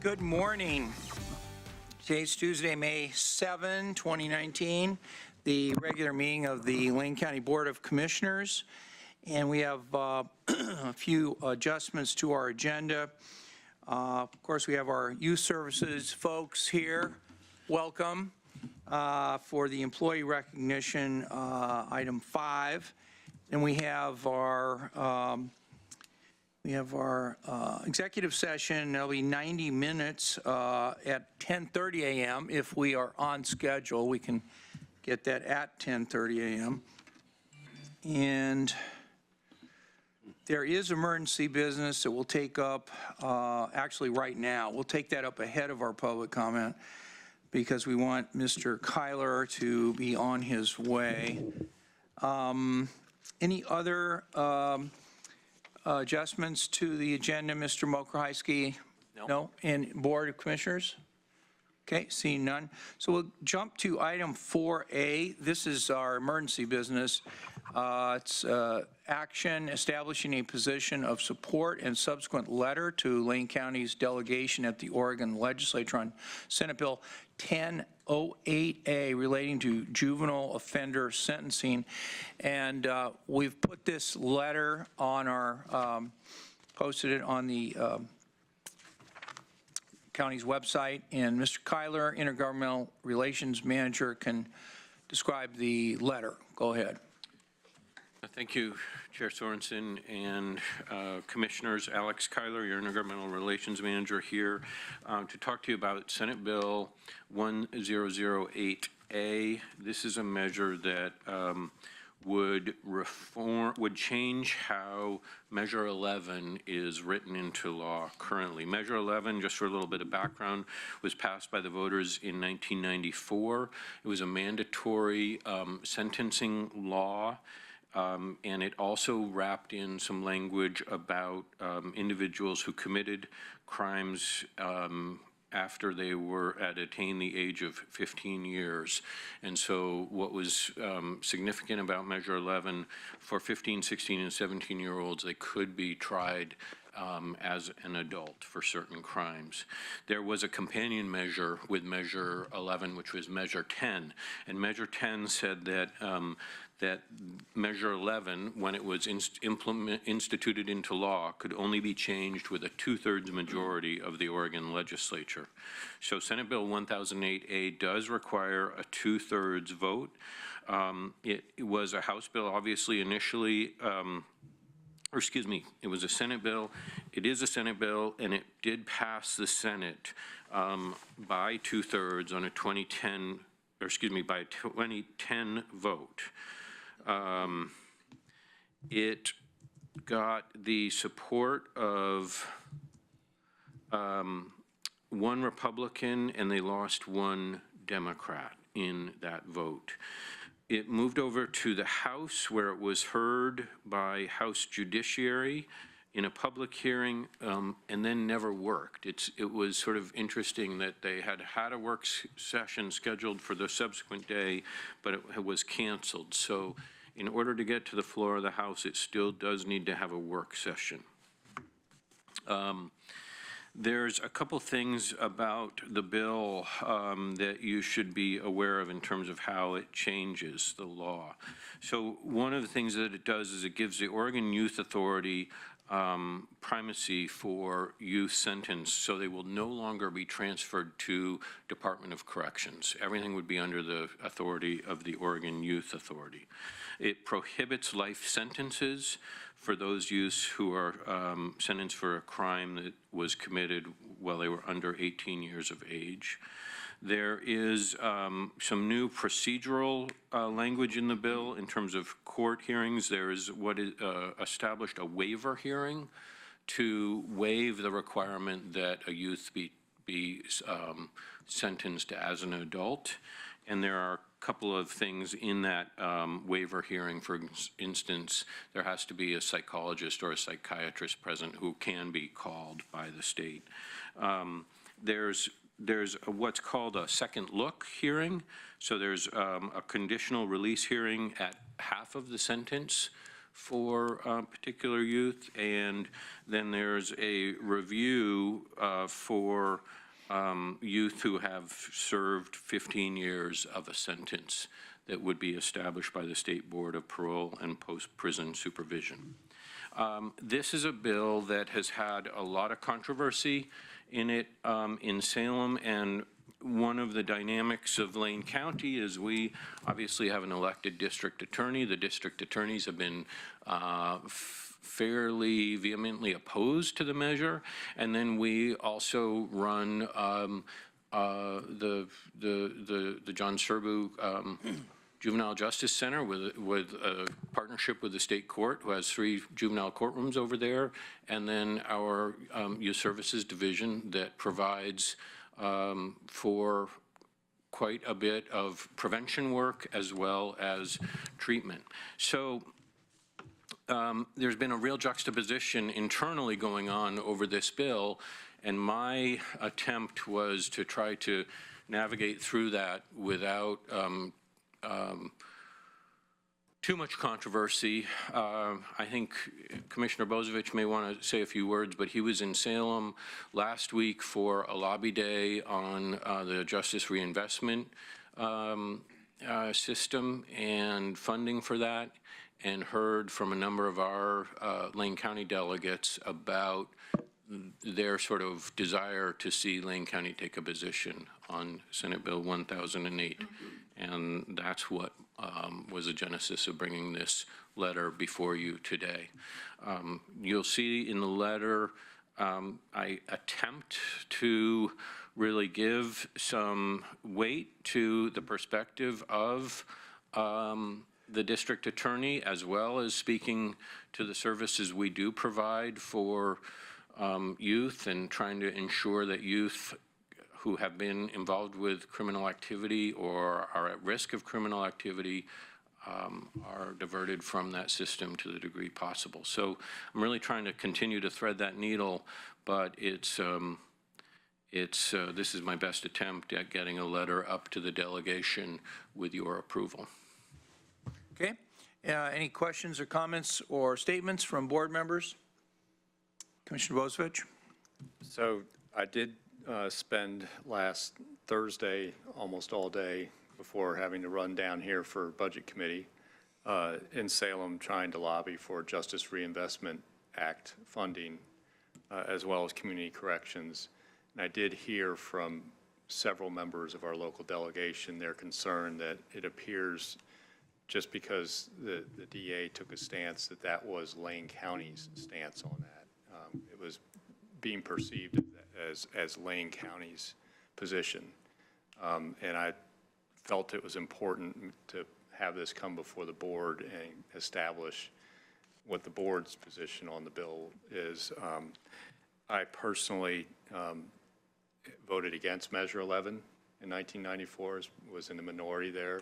Good morning. Today's Tuesday, May 7, 2019, the regular meeting of the Lane County Board of Commissioners. And we have a few adjustments to our agenda. Of course, we have our youth services folks here. Welcome for the employee recognition, item 5. And we have our executive session. There'll be 90 minutes at 10:30 a.m. If we are on schedule, we can get that at 10:30 a.m. And there is emergency business that we'll take up actually right now. We'll take that up ahead of our public comment because we want Mr. Kyler to be on his way. Any other adjustments to the agenda, Mr. Mokrahysky? No. And Board of Commissioners? Okay, seeing none. So we'll jump to item 4A. This is our emergency business. It's action establishing a position of support and subsequent letter to Lane County's delegation at the Oregon Legislature on Senate Bill 1008A relating to juvenile offender sentencing. And we've put this letter on our, posted it on the county's website, and Mr. Kyler, Intergovernmental Relations Manager, can describe the letter. Go ahead. Thank you, Chair Sorensen and Commissioners. Alex Kyler, your Intergovernmental Relations Manager, here to talk to you about Senate Bill 1008A. This is a measure that would change how Measure 11 is written into law currently. Measure 11, just for a little bit of background, was passed by the voters in 1994. It was a mandatory sentencing law. And it also wrapped in some language about individuals who committed crimes after they were attained the age of 15 years. And so what was significant about Measure 11, for 15, 16, and 17-year-olds, they could be tried as an adult for certain crimes. There was a companion measure with Measure 11, which was Measure 10. And Measure 10 said that that Measure 11, when it was instituted into law, could only be changed with a 2/3 majority of the Oregon Legislature. So Senate Bill 1008A does require a 2/3 vote. It was a House bill, obviously, initially, it was a Senate bill. It is a Senate bill, and it did pass the Senate by 2/3 on a 2010 vote. It got the support of one Republican, and they lost one Democrat in that vote. It moved over to the House, where it was heard by House Judiciary in a public hearing, and then never worked. It was sort of interesting that they had a work session scheduled for the subsequent day, but it was canceled. So in order to get to the floor of the House, it still does need to have a work session. There's a couple things about the bill that you should be aware of in terms of how it changes the law. So one of the things that it does is it gives the Oregon Youth Authority primacy for youth sentence, so they will no longer be transferred to Department of Corrections. Everything would be under the authority of the Oregon Youth Authority. It prohibits life sentences for those youths who are sentenced for a crime that was committed while they were under 18 years of age. There is some new procedural language in the bill in terms of court hearings. There is what is established a waiver hearing to waive the requirement that a youth be sentenced as an adult. And there are a couple of things in that waiver hearing. For instance, there has to be a psychologist or a psychiatrist present who can be called by the state. There's what's called a second look hearing. So there's a conditional release hearing at half of the sentence for particular youth, and then there's a review for youth who have served 15 years of a sentence that would be established by the State Board of Parole and Post-Prison Supervision. This is a bill that has had a lot of controversy in it in Salem, and one of the dynamics of Lane County is we obviously have an elected district attorney. The district attorneys have been fairly vehemently opposed to the measure, and then we also run the John Serbu Juvenile Justice Center with a partnership with the state court, who has 3 juvenile courtrooms over there, and then our youth services division that provides for quite a bit of prevention work as well as treatment. So there's been a real juxtaposition internally going on over this bill, and my attempt was to try to navigate through that without too much controversy. I think Commissioner Bozovich may want to say a few words, but he was in Salem last week for a lobby day on the Justice Reinvestment System and funding for that, and heard from a number of our Lane County delegates about their sort of desire to see Lane County take a position on Senate Bill 1008. And that's what was the genesis of bringing this letter before you today. You'll see in the letter, I attempt to really give some weight to the perspective of the district attorney, as well as speaking to the services we do provide for youth, and trying to ensure that youth who have been involved with criminal activity or are at risk of criminal activity are diverted from that system to the degree possible. So I'm really trying to continue to thread that needle, but this is my best attempt at getting a letter up to the delegation with your approval. Okay. Any questions or comments or statements from board members? Commissioner Bozovich? So I did spend last Thursday almost all day before having to run down here for Budget Committee in Salem, trying to lobby for Justice Reinvestment Act funding, as well as community corrections. And I did hear from several members of our local delegation their concern that it appears, just because the DA took a stance, that was Lane County's stance on that. It was being perceived as Lane County's position. And I felt it was important to have this come before the board and establish what the board's position on the bill is. I personally voted against Measure 11 in 1994, was in the minority there.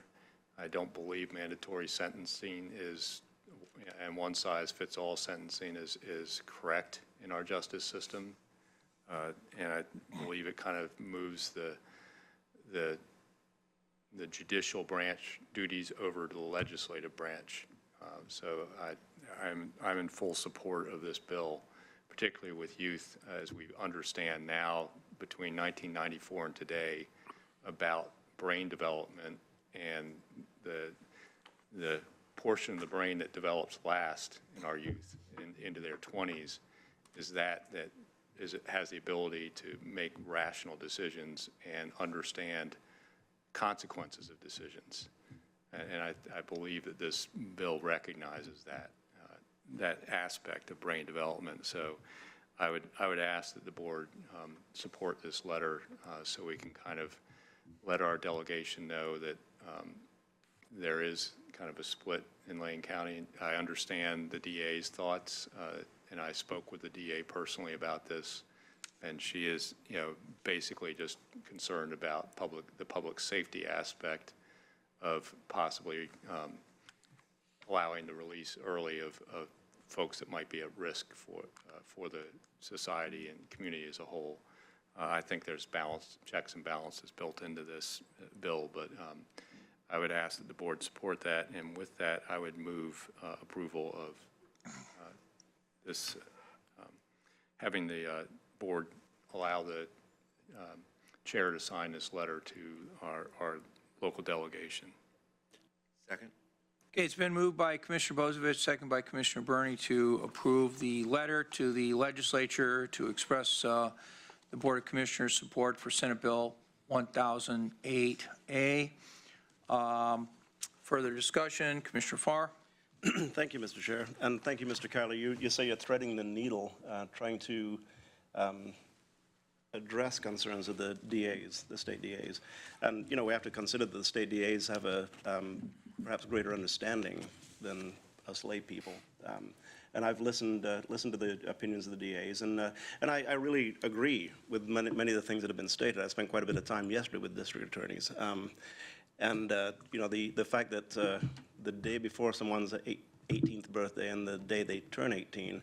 I don't believe mandatory sentencing is, and one-size-fits-all sentencing is correct in our justice system. And I believe it kind of moves the judicial branch duties over to the legislative branch. So I'm in full support of this bill, particularly with youth, as we understand now between 1994 and today about brain development, and the portion of the brain that develops last in our youth into their 20s is that it has the ability to make rational decisions and understand consequences of decisions. And I believe that this bill recognizes that aspect of brain development. So I would ask that the board support this letter so we can kind of let our delegation know that there is kind of a split in Lane County. I understand the DA's thoughts, and I spoke with the DA personally about this, and she is, basically just concerned about the public safety aspect of possibly allowing the release early of folks that might be at risk for the society and community as a whole. I think there's checks and balances built into this bill, but I would ask that the board support that, and with that, I would move approval of this, having the board allow the chair to sign this letter to our local delegation. Second? Okay, it's been moved by Commissioner Bozievich, second by Commissioner Burney, to approve the letter to the legislature to express the Board of Commissioners' support for Senate Bill 1008A. Further discussion, Commissioner Farr? Thank you, Mr. Chair, and thank you, Mr. Kyler. You say you're threading the needle, trying to address concerns of the DAs, the state DAs. And, you know, we have to consider that the state DAs have a perhaps greater understanding than us lay people. And I've listened to the opinions of the DAs, and I really agree with many of the things that have been stated. I spent quite a bit of time yesterday with district attorneys. You know, the fact that the day before someone's 18th birthday and the day they turn 18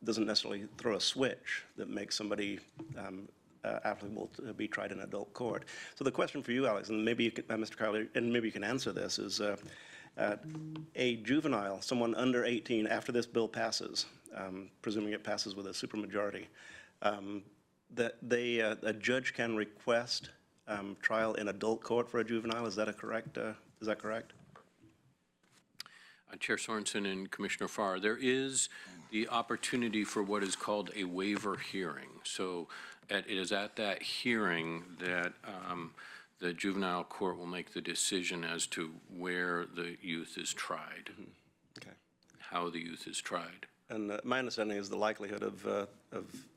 doesn't necessarily throw a switch that makes somebody applicable to be tried in adult court. So the question for you, Alex, and maybe you can, Mr. Kyler, and maybe you can answer this, is a juvenile, someone under 18, after this bill passes, presuming it passes with a supermajority, that a judge can request trial in adult court for a juvenile. Is that correct? Is that correct? Chair Sorensen and Commissioner Farr, there is the opportunity for what is called a waiver hearing. So it is at that hearing that the juvenile court will make the decision as to where the youth is tried, Okay. how the youth is tried. And my understanding is the likelihood of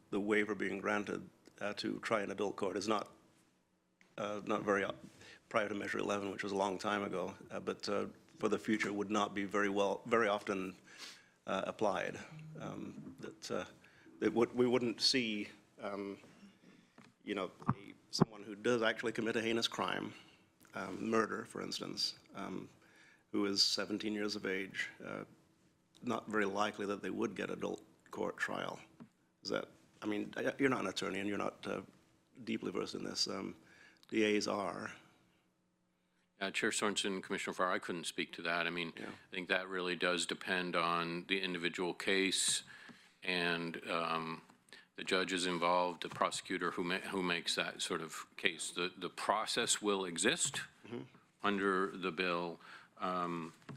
the waiver being granted to try in adult court is not very prior to Measure 11, which was a long time ago, but for the future would not be very often applied. We wouldn't see, you know, someone who does actually commit a heinous crime, murder, for instance, who is 17 years of age, not very likely that they would get adult court trial. Is that, I mean, you're not an attorney and you're not deeply versed in this. DAs are. Chair Sorensen, Commissioner Farr, I couldn't speak to that. I mean, Yeah. I think that really does depend on the individual case and the judges involved, the prosecutor who makes that sort of case. The process will exist under the bill.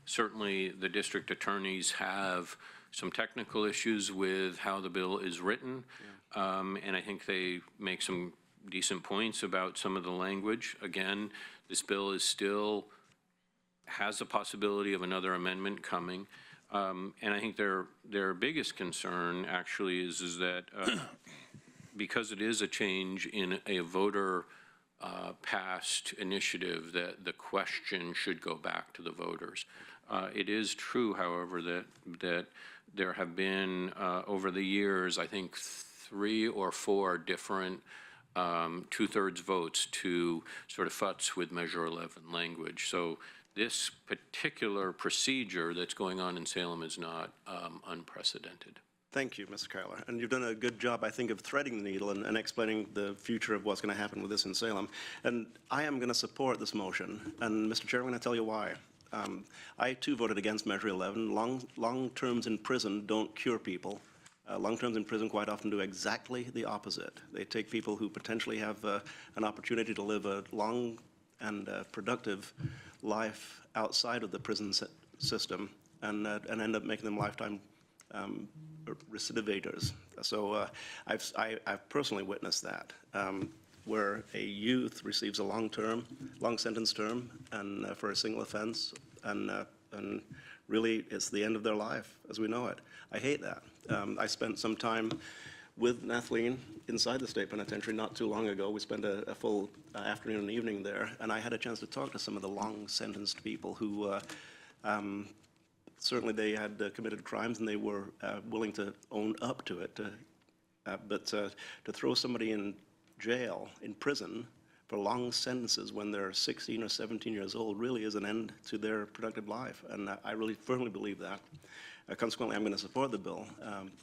Certainly, the district attorneys have some technical issues with how the bill is written, and I think they make some decent points about some of the language. Again, this bill is still has the possibility of another amendment coming, and I think their biggest concern actually is that because it is a change in a voter passed initiative, that the question should go back to the voters. It is true, however, that there have been over the years, I think 3 or 4 different two-thirds votes to sort of futz with Measure 11 language. So this particular procedure that's going on in Salem is not unprecedented. Thank you, Mr. Kyler. And you've done a good job, I think, of threading the needle and explaining the future of what's going to happen with this in Salem. And I am going to support this motion. And, Mr. Chair, I'm going to tell you why. I, too, voted against Measure 11. Long terms in prison don't cure people. Long terms in prison quite often do exactly the opposite. They take people who potentially have an opportunity to live a long and productive life outside of the prison system and end up making them lifetime recidivators. So I've personally witnessed that, where a youth receives a long sentence term and for a single offense, and really it's the end of their life as we know it. I hate that. I spent some time with Nathleen inside the state penitentiary not too long ago. We spent a full afternoon and evening there, and I had a chance to talk to some of the long sentenced people who certainly they had committed crimes and they were willing to own up to it. But to throw somebody in jail, in prison, for long sentences when they're 16 or 17 years old really is an end to their productive life. And I really firmly believe that. Consequently, I'm going to support the bill.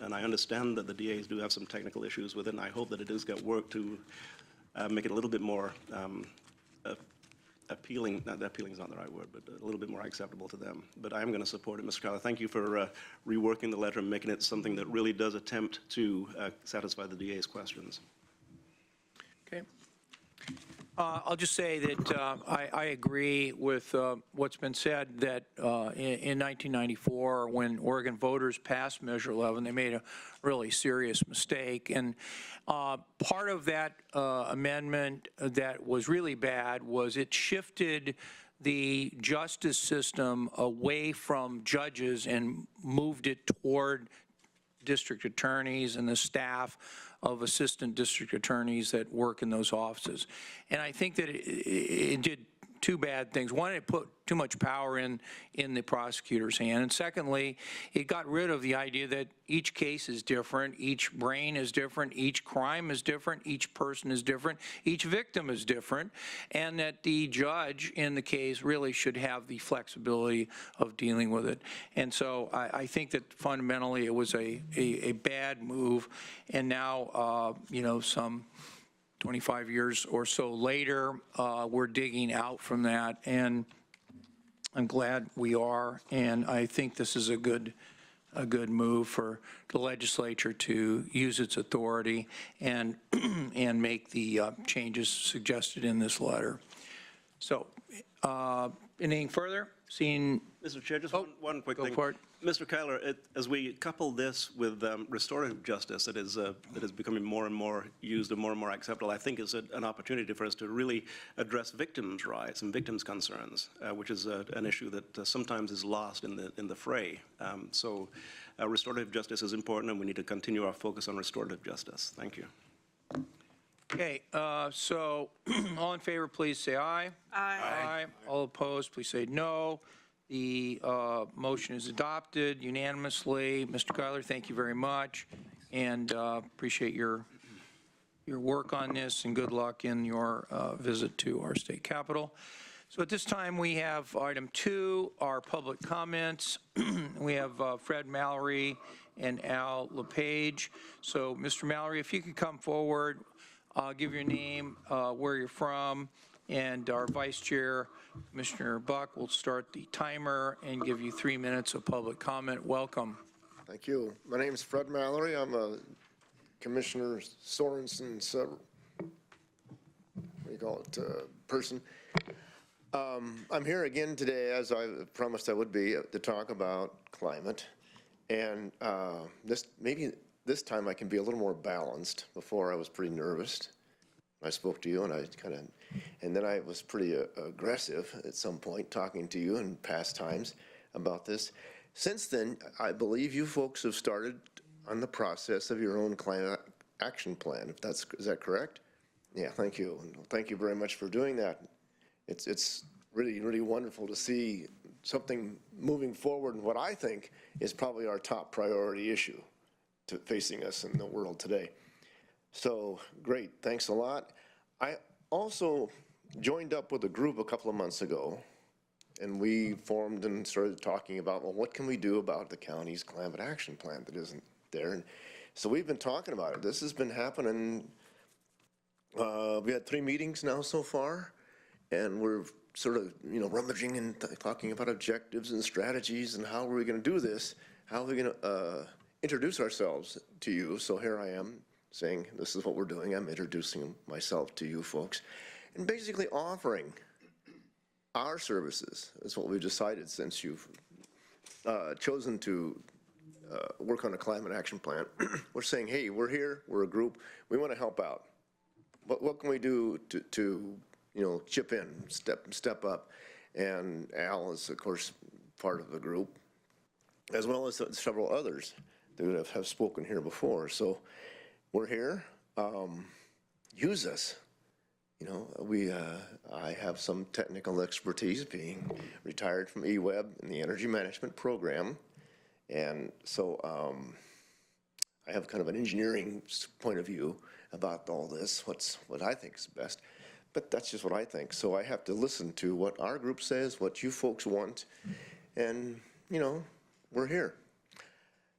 And I understand that the DAs do have some technical issues with it, and I hope that it does get work to make it a little bit more appealing, not appealing is not the right word, but a little bit more acceptable to them. But I am going to support it, Mr. Kyler. Thank you for reworking the letter and making it something that really does attempt to satisfy the DA's questions. Okay. I'll just say that I agree with what's been said, that in 1994, when Oregon voters passed Measure 11, they made a really serious mistake. And part of that amendment that was really bad was it shifted the justice system away from judges and moved it toward district attorneys and the staff of assistant district attorneys that work in those offices. And I think that it did two bad things. One, it put too much power in the prosecutor's hand. And secondly, it got rid of the idea that each case is different, each brain is different, each crime is different, each person is different, each victim is different, and that the judge in the case really should have the flexibility of dealing with it. And so I think that fundamentally it was a bad move. And now, you know, some 25 years or so later, we're digging out from that, and I'm glad we are, and I think this is a good move for the legislature to use its authority and and make the changes suggested in this letter. So, anything further? Seeing. Mr. Chair, just one quick go thing. for it. Mr. Kyler, as we couple this with restorative justice that is becoming more and more used and more acceptable, I think is an opportunity for us to really address victims' rights and victims' concerns, which is an issue that sometimes is lost in the fray. So restorative justice is important, and we need to continue our focus on restorative justice. Thank you. Okay, so all in favor, please say aye. Aye. All opposed, please say no. The motion is adopted unanimously. Mr. Kyler, thank you very much, and appreciate your work on this, and good luck in your visit to our state capitol. So at this time, we have item 2, our public comments. We have Fred Mallory and Al LePage. So Mr. Mallory, if you could come forward, give your name, where you're from, and our vice chair, Commissioner Buck, will start the timer and give you 3 minutes of public comment. Welcome. Thank you. My name is Fred Mallory. I'm a Commissioner Sorensen's, what do you call it, person. I'm here again today, as I promised I would be, to talk about climate. And maybe this time I can be a little more balanced. Before I was pretty nervous. I spoke to you, and then I was pretty aggressive at some point, talking to you in past times about this. Since then, I believe you folks have started on the process of your own climate action plan. Is that correct? Yeah, thank you. And thank you very much for doing that. It's really, really wonderful to see something moving forward in what I think is probably our top priority issue facing us in the world today. So great, thanks a lot. I also joined up with a group a couple of months ago, and we formed and started talking about, well, what can we do about the county's climate action plan that isn't there? And so we've been talking about it. This has been happening. We had 3 meetings now so far, and we're sort of, rummaging and talking about objectives and strategies and how are we going to do this? How are we going to introduce ourselves to you? So here I am, saying this is what we're doing. I'm introducing myself to you folks and basically offering our services. That's what we've decided since you've chosen to work on a climate action plan. We're saying, hey, we're here, we're a group, we want to help out. What can we do to chip in, step up? And Al is, of course, part of the group, as well as several others that have spoken here before. So we're here. Use us. I have some technical expertise, being retired from eWeb in the energy management program, and so I have kind of an engineering point of view about all this. What I think is best, but that's just what I think. So I have to listen to what our group says, what you folks want, and we're here.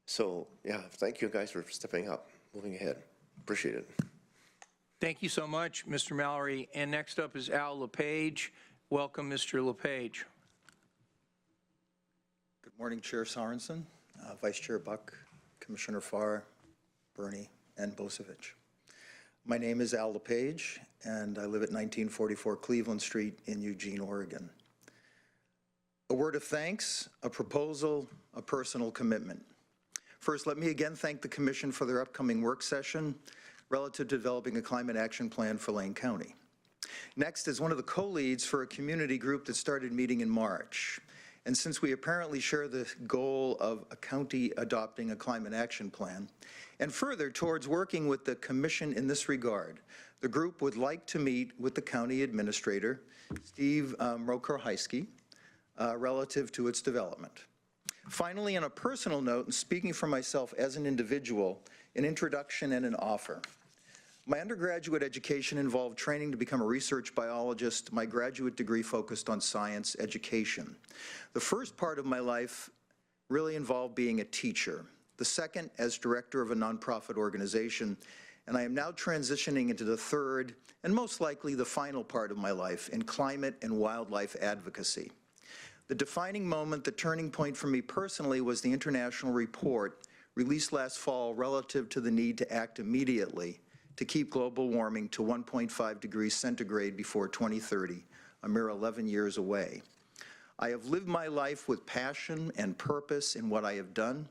So yeah, thank you guys for stepping up. Moving ahead. Appreciate it. Thank you so much, Mr. Mallory. And next up is Al LePage. welcome Mr. LePage. Good morning, Chair Sorensen, Vice Chair Buck, Commissioner Farr, Bernie, and Bosevich. My name is Al LePage, and I live at 1944 Cleveland Street in Eugene, Oregon. A word of thanks, a proposal, a personal commitment. First, let me again thank the Commission for their upcoming work session relative to developing a climate action plan for Lane County. Next, as one of the co-leads for a community group that started meeting in March, and since we apparently share the goal of a county adopting a climate action plan, and further towards working with the Commission in this regard, the group would like to meet with the County Administrator, Steve Mrokohajski, relative to its development. Finally, on a personal note, and speaking for myself as an individual, an introduction and an offer. My undergraduate education involved training to become a research biologist. My graduate degree focused on science education. The first part of my life really involved being a teacher. The second as director of a nonprofit organization, and I am now transitioning into the third, and most likely the final part of my life in climate and wildlife advocacy. The defining moment, the turning point for me personally, was the international report released last fall relative to the need to act immediately to keep global warming to 1.5 degrees centigrade before 2030, a mere 11 years away. I have lived my life with passion and purpose in what I have done,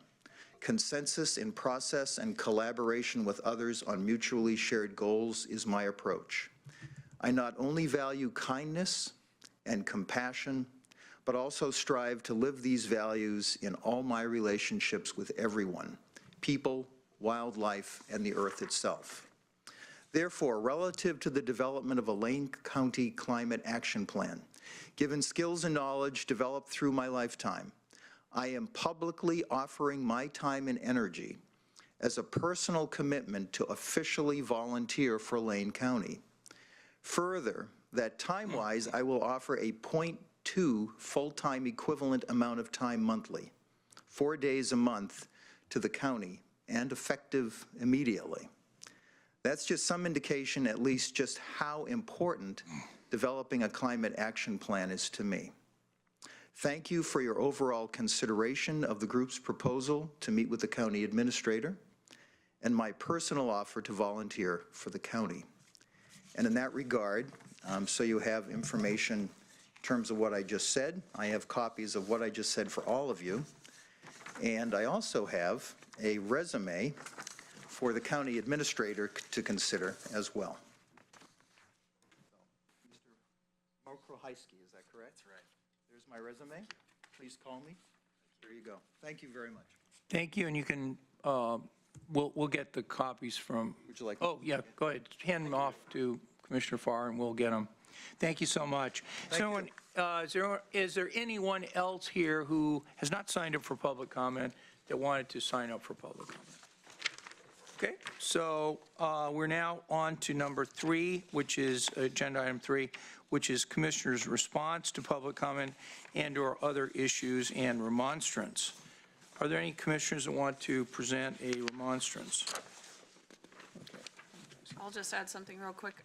consensus in process and collaboration with others on mutually shared goals is my approach. I not only value kindness and compassion, but also strive to live these values in all my relationships with everyone, people, wildlife, and the earth itself. Therefore, relative to the development of a Lane County Climate Action Plan, given skills and knowledge developed through my lifetime, I am publicly offering my time and energy as a personal commitment to officially volunteer for Lane County. Further, that time-wise, I will offer a 0.2 full-time equivalent amount of time monthly, 4 days a month to the county, and effective immediately. That's just some indication, at least, just how important developing a climate action plan is to me. Thank you for your overall consideration of the group's proposal to meet with the county administrator and my personal offer to volunteer for the county. And in that regard, so you have information in terms of what I just said, I have copies of what I just said for all of you. And I also have a resume for the county administrator to consider as well. Mr. Mrokohajski, is that correct? That's right. There's my resume. Please call me. There you go. Thank you very much. Thank you, and you can, we'll get the copies from. Would you like? Oh, yeah, go ahead. Hand them off to Commissioner Farr, and we'll get them. Thank you so much. Is there anyone else here who has not signed up for public comment that wanted to sign up for public comment? Okay, so we're now on to number 3, which is agenda item 3, which is Commissioner's response to public comment and/or other issues and remonstrance. Are there any commissioners that want to present a remonstrance? I'll just add something real quick.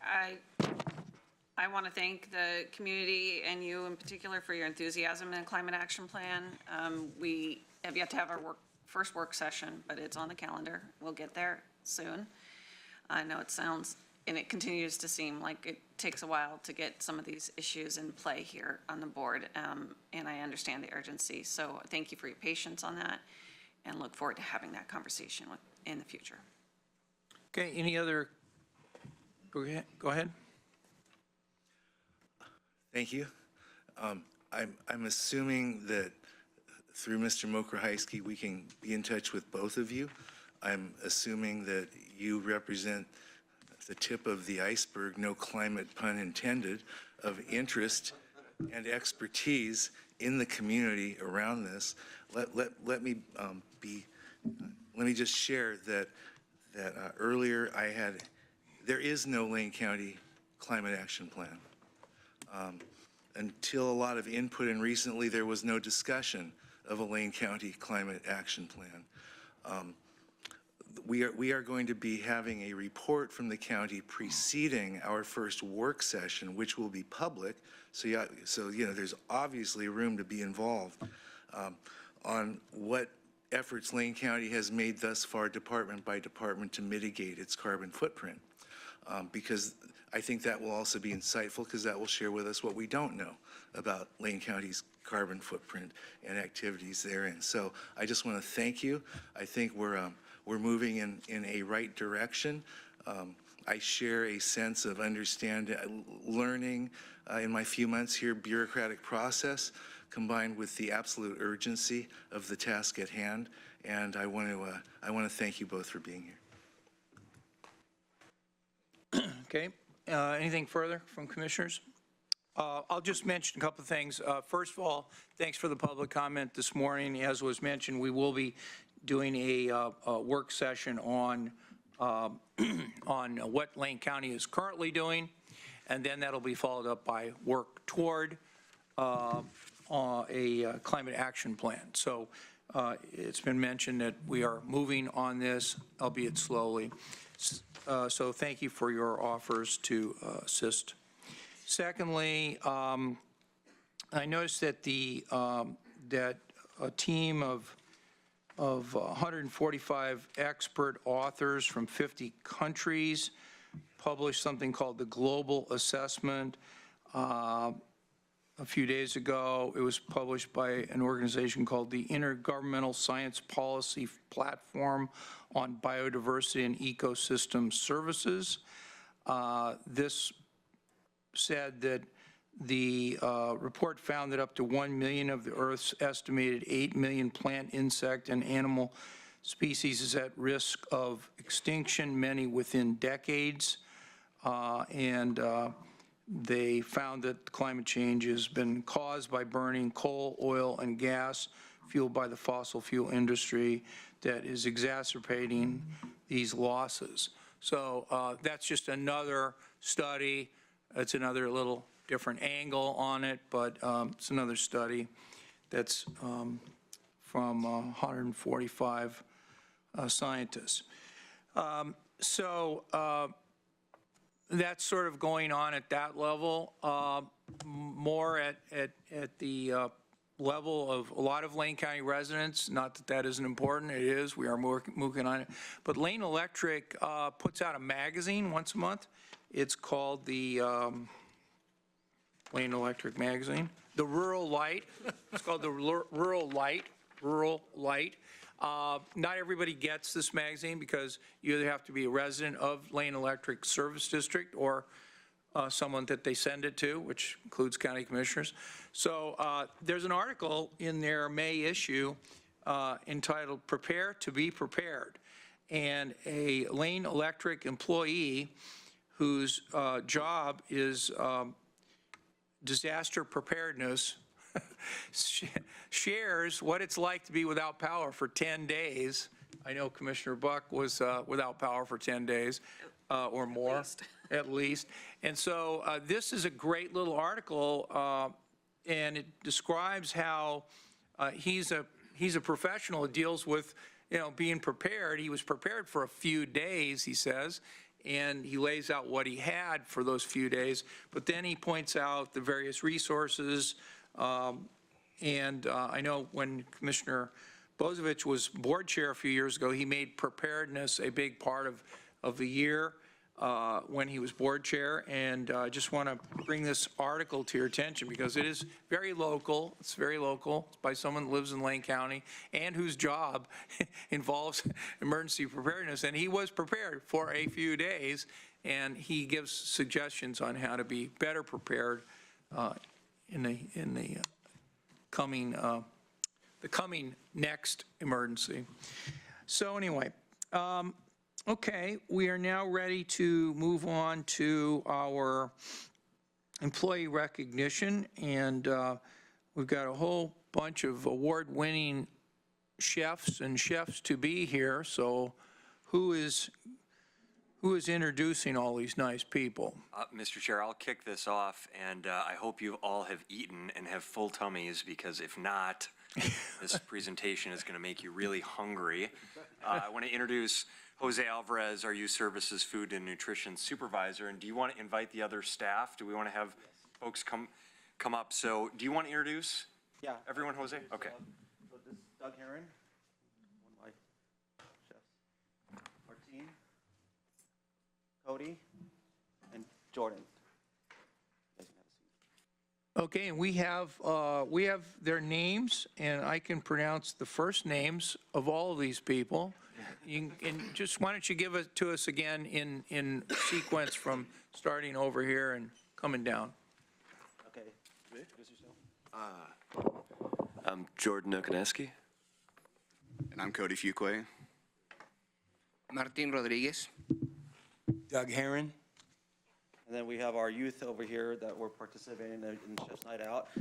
I want to thank the community and you in particular for your enthusiasm in the Climate Action Plan. We have yet to have our first work session, but it's on the calendar. We'll get there soon. I know it sounds, and it continues to seem like it takes a while to get some of these issues in play here on the board, and I understand the urgency. So thank you for your patience on that, and look forward to having that conversation in the future. Okay, any other, go ahead. Thank you. I'm assuming that through Mr. Mrokohajski, we can be in touch with both of you. I'm assuming that you represent the tip of the iceberg, no climate pun intended, of interest and expertise in the community around this. Let me just share that earlier there is no Lane County Climate Action Plan. Until a lot of input, and recently there was no discussion of a Lane County Climate Action Plan. we are going to be having a report from the county preceding our first work session, which will be public. So yeah, so there's obviously room to be involved on what efforts Lane County has made thus far, department by department, to mitigate its carbon footprint. Because I think that will also be insightful, because that will share with us what we don't know about Lane County's carbon footprint and activities therein. So I just want to thank you. I think we're moving in a right direction. I share a sense of understanding, learning in my few months here, bureaucratic process, combined with the absolute urgency of the task at hand. And I want to thank you both for being here. Okay, anything further from commissioners? I'll just mention a couple of things. First of all, thanks for the public comment this morning. As was mentioned, we will be doing a work session on what Lane County is currently doing, and then that'll be followed up by work toward a climate action plan. So it's been mentioned that we are moving on this, albeit slowly. So thank you for your offers to assist. Secondly, I noticed that that a team of 145 expert authors from 50 countries published something called the Global Assessment a few days ago. It was published by an organization called the Intergovernmental Science Policy Platform on Biodiversity and Ecosystem Services. This said that the report found that up to 1 million of the Earth's estimated 8 million plant, insect, and animal species is at risk of extinction, many within decades. They found that climate change has been caused by burning coal, oil, and gas fueled by the fossil fuel industry that is exacerbating these losses. So that's just another study. It's another little different angle on it, but it's another study that's from 145 scientists. That's sort of going on at that level. More at the level of a lot of Lane County residents, not that that isn't important, it is, we are moving on it. But Lane Electric puts out a magazine once a month. It's called the Lane Electric magazine, the Rural Light. It's called the Rural Light. Not everybody gets this magazine because you either have to be a resident of Lane Electric Service District or someone that they send it to, which includes county commissioners. So there's an article in their May issue entitled "Prepare to be Prepared," and a Lane Electric employee whose job is disaster preparedness shares what it's like to be without power for 10 days. I know Commissioner Buck was without power for 10 days or more, at least. And so this is a great little article, and it describes how he's a professional who deals with, being prepared. He was prepared for a few days, he says, and he lays out what he had for those few days. But then he points out the various resources. I know when Commissioner Bozovich was board chair a few years ago, he made preparedness a big part of the year when he was board chair. And I just want to bring this article to your attention because it is very local. It's very local. It's by someone who lives in Lane County and whose job involves emergency preparedness. And he was prepared for a few days, and he gives suggestions on how to be better prepared in the coming next emergency. So anyway, okay, we are now ready to move on to our employee recognition, and we've got a whole bunch of award-winning chefs and chefs-to-be here. So who is introducing all these nice people? Mr. Chair, I'll kick this off, and I hope you all have eaten and have full tummies, because if not, This presentation is going to make you really hungry. I want to introduce Jose Alvarez, our Youth Services Food and Nutrition Supervisor. And do you want to invite the other staff? Do we want to have folks come up? So do you want to introduce everyone, Jose? Okay. So this is Doug Herron, one of my chefs. Martine, Cody, and Jordan. Okay, and we have their names, and I can pronounce the first names of all of these people. And just, why don't you give it to us again in sequence from starting over here and coming down? Okay, introduce yourself. I'm Jordan Okaneski. And I'm Cody Fuquay. Martin Rodriguez. Doug Herron. And then we have our youth over here that were participating in Chef's Night Out. I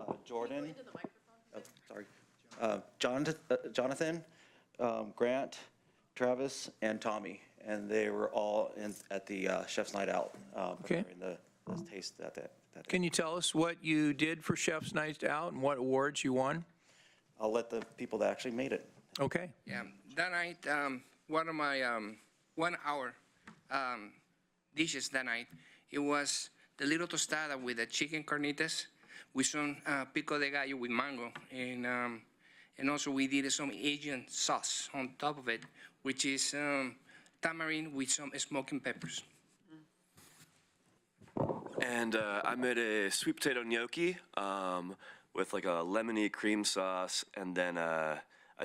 have Jordan. Jonathan, Grant, Travis, and Tommy. And they were all at the Chef's Night Out. Preparing the taste that day. Can you tell us what you did for Chef's Night Out and what awards you won? I'll let the people that actually made it. Okay. Yeah, that night, one of my 1 hour dishes that night, it was the little tostada with the chicken carnitas with some pico de gallo with mango. And also we did some Asian sauce on top of it, which is tamarind with some smoking peppers. And I made a sweet potato gnocchi with like a lemony cream sauce, and then I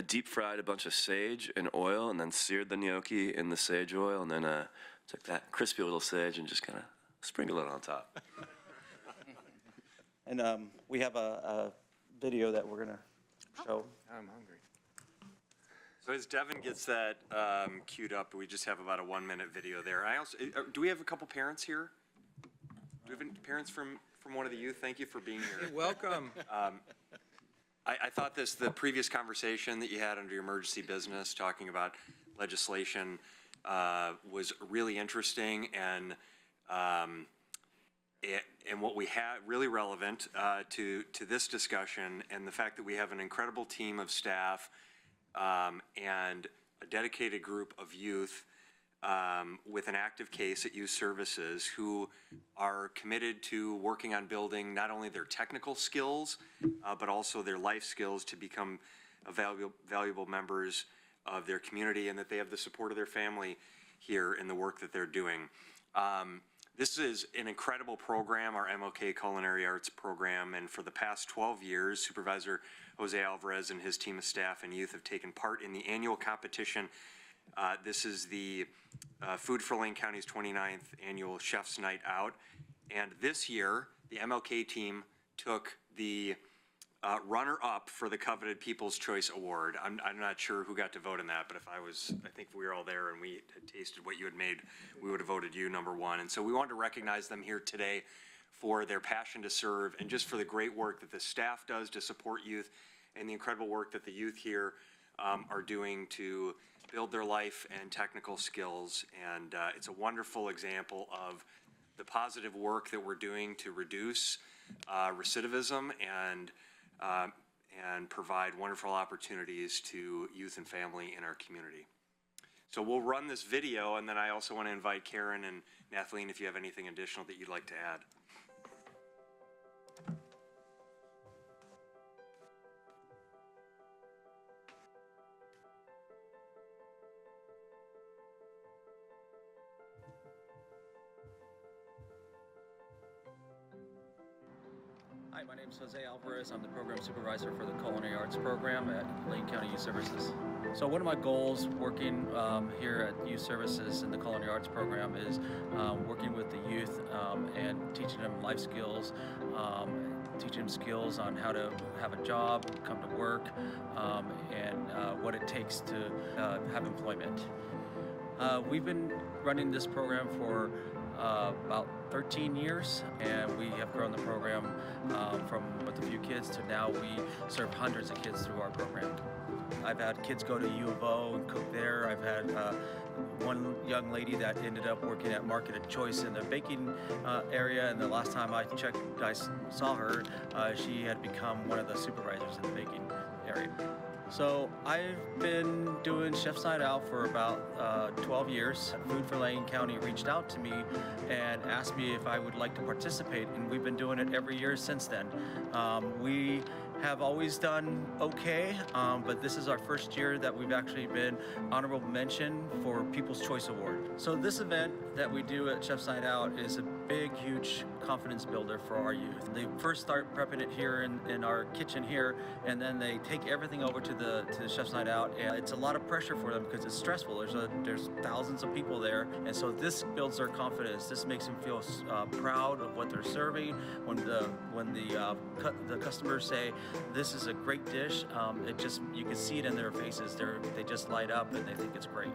deep fried a bunch of sage in oil and then seared the gnocchi in the sage oil, and then took that crispy little sage and just kind of sprinkled it on top. And we have a video that we're going to show. I'm hungry. So as Devin gets that queued up, we just have about a 1-minute video there. I also, do we have a couple parents here? Do we have any parents from one of the youth? Thank you for being here. Welcome. I thought the previous conversation that you had under your emergency business, talking about legislation, was really interesting, and what we had really relevant to this discussion, and the fact that we have an incredible team of staff and a dedicated group of youth with an active case at Youth Services who are committed to working on building not only their technical skills, but also their life skills to become valuable members of their community, and that they have the support of their family here in the work that they're doing. This is an incredible program, our MLK Culinary Arts program, and for the past 12 years, Supervisor Jose Alvarez and his team of staff and youth have taken part in the annual competition. This is the Food for Lane County's 29th annual Chef's Night Out, and this year, the MLK team took the runner-up for the coveted People's Choice Award. I'm not sure who got to vote in that, but I think we were all there and we had tasted what you had made, we would have voted you number one. And so we wanted to recognize them here today for their passion to serve and just for the great work that the staff does to support youth and the incredible work that the youth here are doing to build their life and technical skills. And it's a wonderful example of the positive work that we're doing to reduce recidivism and provide wonderful opportunities to youth and family in our community. So we'll run this video, and then I also want to invite Karen and Nathalie if you have anything additional that you'd like to add. Hi, my name is Jose Alvarez. I'm the program supervisor for the Culinary Arts program at Lane County Youth Services. So one of my goals working here at Youth Services in the Culinary Arts program is working with the youth and teaching them life skills, teaching them skills on how to have a job, come to work, and what it takes to have employment. We've been running this program for about 13 years, and we have grown the program from with a few kids to now we serve hundreds of kids through our program. I've had kids go to U of O and cook there. I've had one young lady that ended up working at Market and Choice in the baking area, and the last time I checked, I saw her, she had become one of the supervisors in the baking area. So I've been doing Chef's Night Out for about 12 years. Food for Lane County reached out to me and asked me if I would like to participate, and we've been doing it every year since then. We have always done okay, but this is our first year that we've actually been honorable mention for People's Choice Award. So this event that we do at Chef's Night Out is a big, huge confidence builder for our youth. They first start prepping it here in our kitchen here, and then they take everything over to the Chef's Night Out, and it's a lot of pressure for them because it's stressful. There's thousands of people there, and so this builds their confidence. This makes them feel proud of what they're serving. When the customers say, "This is a great dish," you can see it in their faces. They just light up and they think it's great.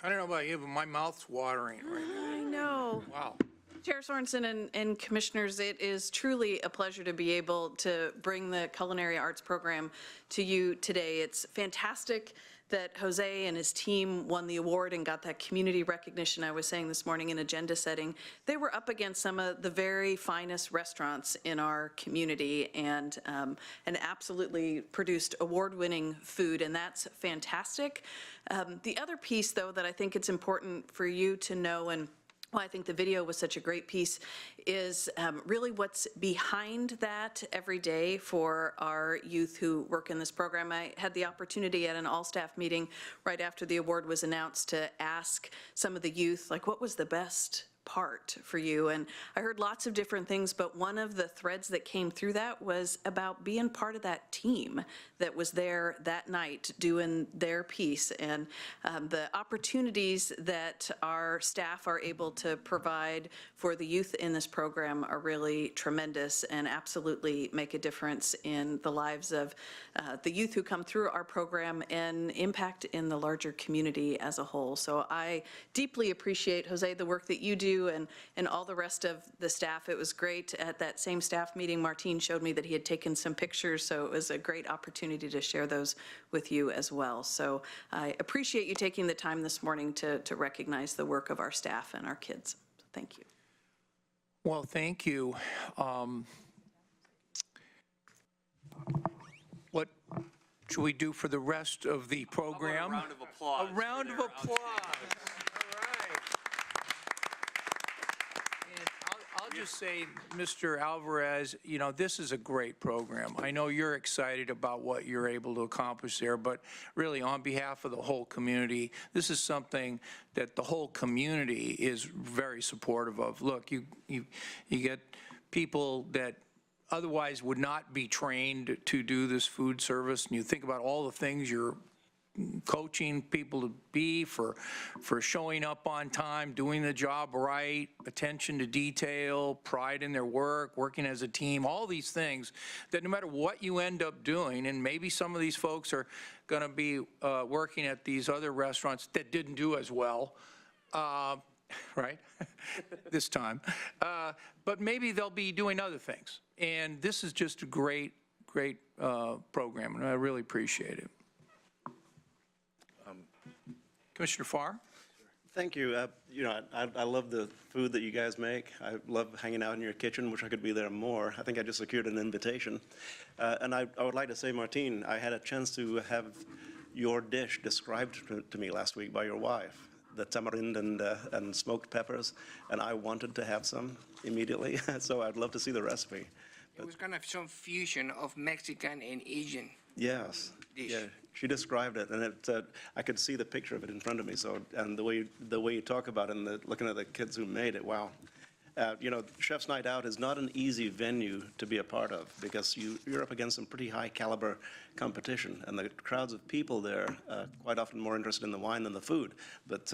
I don't know about you, but my mouth's watering right now. I know. Wow. Chair Sorensen and Commissioners, it is truly a pleasure to be able to bring the Culinary Arts Program to you today. It's fantastic that Jose and his team won the award and got that community recognition I was saying this morning in agenda setting. They were up against some of the very finest restaurants in our community and absolutely produced award-winning food, and that's fantastic. The other piece, though, that I think it's important for you to know, and well, I think the video was such a great piece, is really what's behind that every day for our youth who work in this program. I had the opportunity at an all-staff meeting right after the award was announced to ask some of the youth, like, what was the best part for you? And I heard lots of different things, but one of the threads that came through that was about being part of that team that was there that night doing their piece, and the opportunities that our staff are able to provide for the youth in this program are really tremendous and absolutely make a difference in the lives of the youth who come through our program and impact in the larger community as a whole. So I deeply appreciate, Jose, the work that you do and all the rest of the staff. It was great. At that same staff meeting, Martine showed me that he had taken some pictures, so it was a great opportunity to share those with you as well. So I appreciate you taking the time this morning to recognize the work of our staff and our kids. So thank you. Well, thank you. What should we do for the rest of the program? A round of applause. A round of applause. All right. And I'll just say, Mr. Alvarez, you know, this is a great program. I know you're excited about what you're able to accomplish there, but really on behalf of the whole community, this is something that the whole community is very supportive of. Look, you get people that otherwise would not be trained to do this food service, and you think about all the things you're coaching people to be for showing up on time, doing the job right, attention to detail, pride in their work, working as a team, all these things that no matter what you end up doing, and maybe some of these folks are going to be working at these other restaurants that didn't do as well, right, this time, but maybe they'll be doing other things. And this is just a great, great program, and I really appreciate it. Commissioner Farr? Thank you. You know, I love the food that you guys make. I love hanging out in your kitchen. Wish I could be there more. I think I just secured an invitation. And I would like to say, Martine, I had a chance to have your dish described to me last week by your wife, the tamarind and smoked peppers, and I wanted to have some immediately. So I'd love to see the recipe. It was kind of some fusion of Mexican and Asian. Yes. Dish. Yeah, she described it, and I could see the picture of it in front of me. So, and the way you talk about it, and looking at the kids who made it, wow. You know, Chef's Night Out is not an easy venue to be a part of because you're up against some pretty high caliber competition, and the crowds of people there quite often more interested in the wine than the food. But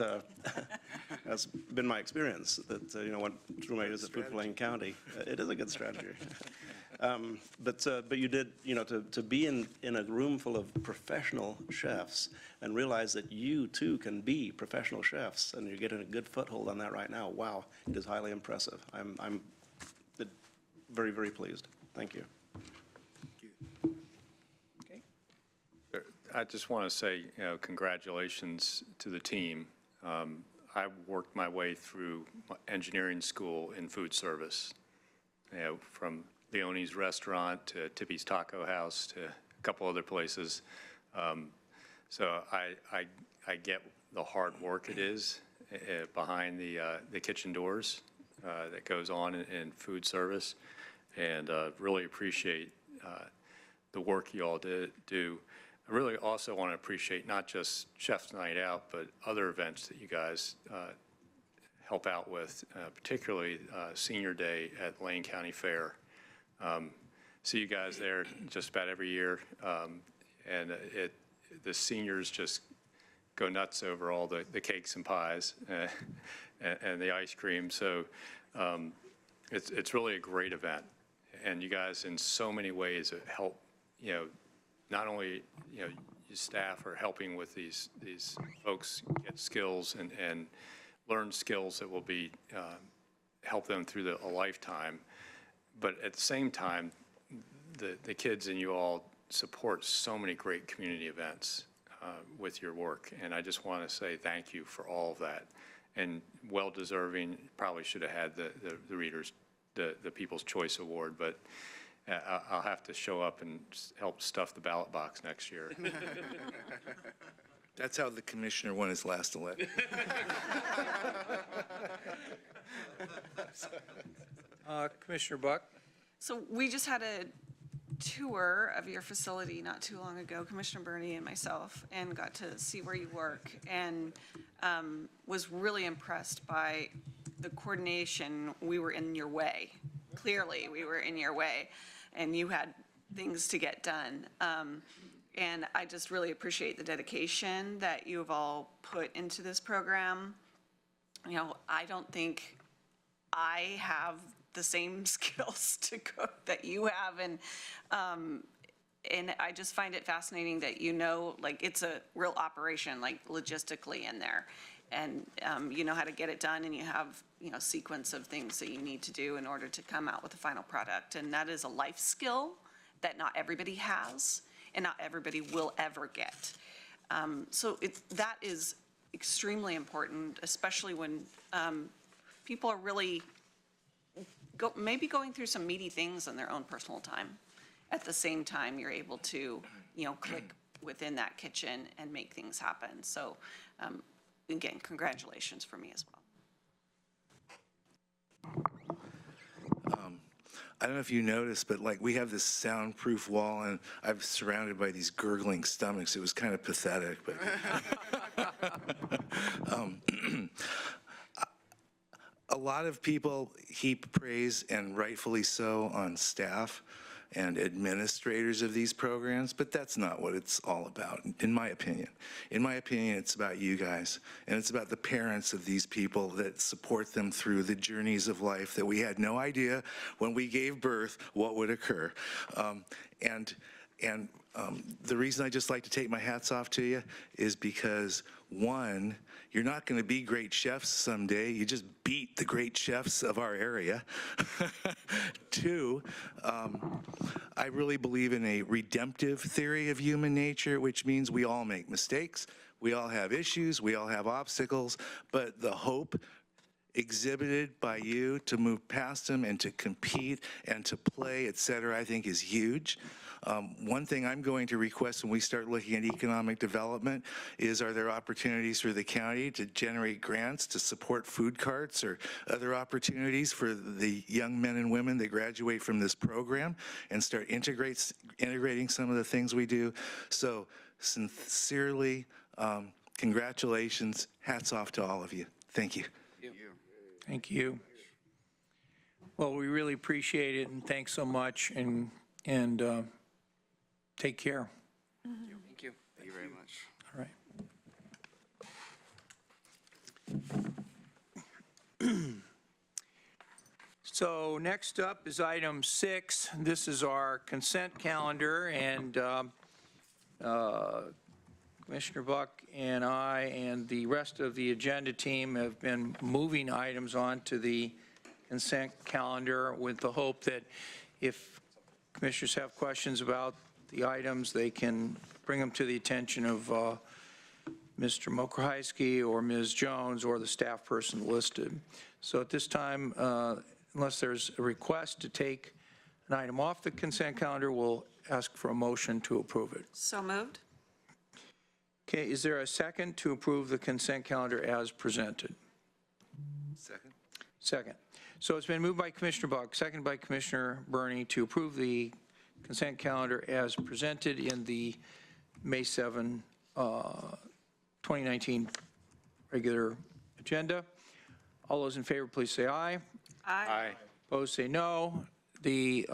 that's been my experience. That you know, what True is at Food for Lane County, it is a good strategy. But you did, to be in a room full of professional chefs and realize that you too can be professional chefs, and you're getting a good foothold on that right now. Wow, it is highly impressive. I'm very, very pleased. Thank you. I just want to say, congratulations to the team. I worked my way through engineering school in food service, from Leone's Restaurant to Tippy's Taco House to a couple other places. So I get the hard work it is behind the kitchen doors that goes on in food service, and really appreciate the work you all do. I really also want to appreciate not just Chef's Night Out, but other events that you guys help out with, particularly Senior Day at Lane County Fair. See you guys there just about every year, and the seniors just go nuts over all the cakes and pies and the ice cream. So it's really a great event, and you guys in so many ways help, not only, your staff are helping with these folks get skills and learn skills that will be, help them through a lifetime. But at the same time, the kids and you all support so many great community events with your work. And I just want to say thank you for all of that. And well-deserving, probably should have had the readers, the People's Choice Award, but I'll have to show up and help stuff the ballot box next year. That's how the commissioner won his last election. Commissioner Buck? So we just had a tour of your facility not too long ago, Commissioner Burney and myself, and got to see where you work, and was really impressed by the coordination. We were in your way. Clearly, we were in your way, and you had things to get done. And I just really appreciate the dedication that you have all put into this program. I don't think I have the same skills to cook that you have, and I just find it fascinating that it's a real operation, like logistically in there, and you know how to get it done, and you have sequence of things that you need to do in order to come out with a final product, and that is a life skill that not everybody has, and not everybody will ever get. So that is extremely important, especially when people are really maybe going through some meaty things in their own personal time. At the same time, you're able to, click within that kitchen and make things happen. So again, congratulations for me as well. I don't know if you noticed, but we have this soundproof wall, and I'm surrounded by these gurgling stomachs. It was kind of pathetic, but a lot of people heap praise, and rightfully so, on staff and administrators of these programs, but that's not what it's all about, in my opinion. In my opinion, it's about you guys, and it's about the parents of these people that support them through the journeys of life that we had no idea when we gave birth what would occur. The reason I just like to take my hats off to you is because, one, you're not going to be great chefs someday. You just beat the great chefs of our area. Two, I really believe in a redemptive theory of human nature, which means we all make mistakes, we all have issues, we all have obstacles, but the hope exhibited by you to move past them and to compete and to play, et cetera, I think is huge. One thing I'm going to request when we start looking at economic development is, are there opportunities for the county to generate grants to support food carts or other opportunities for the young men and women that graduate from this program and start integrating some of the things we do? So sincerely, congratulations, hats off to all of you. Thank you. Thank you. Well, we really appreciate it, and thanks so much, and take care. Thank you. Thank you very much. All right. So next up is item 6. This is our consent calendar, and Commissioner Buck and I and the rest of the agenda team have been moving items onto the consent calendar with the hope that if commissioners have questions about the items, they can bring them to the attention of Mr. Mokrahysky or Ms. Jones or the staff person listed. So at this time, unless there's a request to take an item off the consent calendar, we'll ask for a motion to approve it. So moved? Okay, is there a second to approve the consent calendar as presented? Second? Second. So it's been moved by Commissioner Buck, seconded by Commissioner Burney to approve the consent calendar as presented in the May 7, 2019 regular agenda. All those in favor, please say aye. Aye. Opposed, say no. The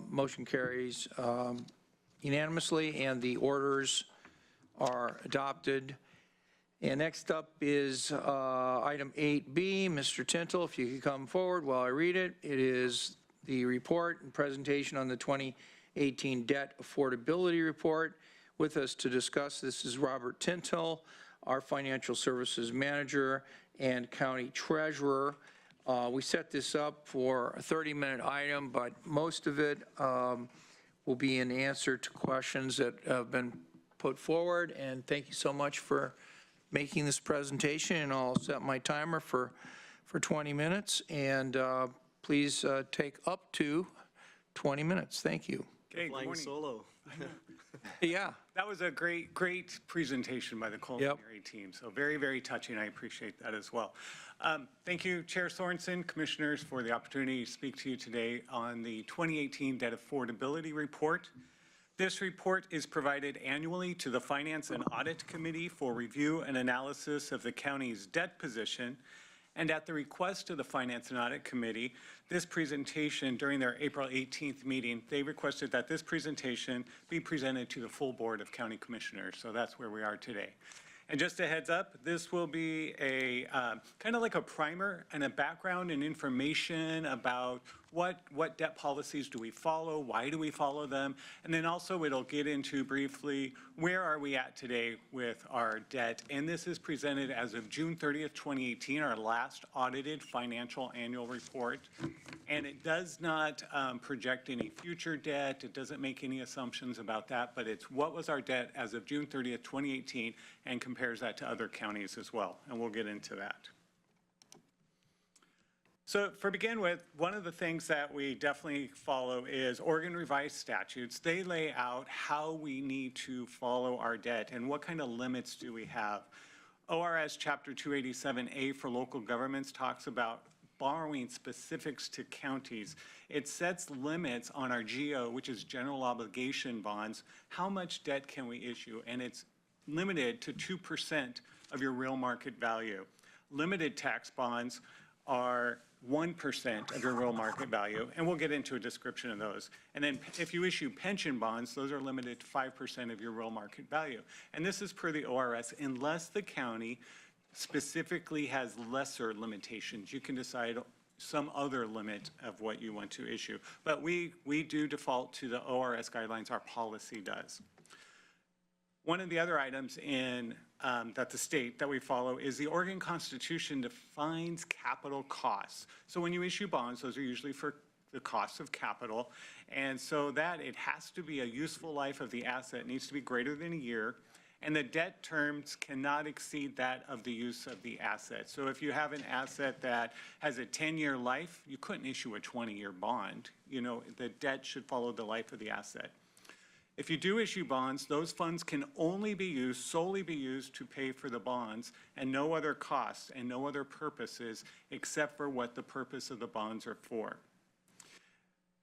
motion carries unanimously, and the orders are adopted. And next up is item 8B. Mr. Tintle, if you could come forward while I read it. It is the report and presentation on the 2018 Debt Affordability Report. With us to discuss this is Robert Tintle, our Financial Services Manager and County Treasurer. We set this up for a 30-minute item, but most of it will be in answer to questions that have been put forward. And thank you so much for making this presentation, and I'll set my timer for 20 minutes. And please take up to 20 minutes. Thank you. Okay, good Flying morning. solo. Yeah. That was a great presentation by the culinary team. So very, very touching. I appreciate that as well. Thank you, Chair Sorensen, Commissioners, for the opportunity to speak to you today on the 2018 Debt Affordability Report. This report is provided annually to the Finance and Audit Committee for review and analysis of the county's debt position. And at the request of the Finance and Audit Committee, this presentation during their April 18th meeting, they requested that this presentation be presented to the full Board of County Commissioners. So that's where we are today. And just a heads up, this will be a kind of like a primer and a background and information about what debt policies do we follow, why do we follow them, and then also it'll get into briefly where are we at today with our debt. And this is presented as of June 30th, 2018, our last audited financial annual report. And it does not project any future debt. It doesn't make any assumptions about that, but it's what was our debt as of June 30th, 2018, and compares that to other counties as well. And we'll get into that. So for begin with, one of the things that we definitely follow is Oregon Revised Statutes. They lay out how we need to follow our debt and what kind of limits do we have. ORS Chapter 287A for local governments talks about borrowing specifics to counties. It sets limits on our GO, which is general obligation bonds. How much debt can we issue? And it's limited to 2% of your real market value. Limited tax bonds are 1% of your real market value, and we'll get into a description of those. And then if you issue pension bonds, those are limited to 5% of your real market value. And this is per the ORS, unless the county specifically has lesser limitations. You can decide some other limit of what you want to issue. But we do default to the ORS guidelines, our policy does. One of the other items in that the state that we follow is the Oregon Constitution defines capital costs. So when you issue bonds, those are usually for the cost of capital. And so that it has to be a useful life of the asset, it needs to be greater than a year. And the debt terms cannot exceed that of the use of the asset. So if you have an asset that has a 10-year life, you couldn't issue a 20-year bond. You know, the debt should follow the life of the asset. If you do issue bonds, those funds can only be used, solely be used to pay for the bonds and no other costs and no other purposes except for what the purpose of the bonds are for.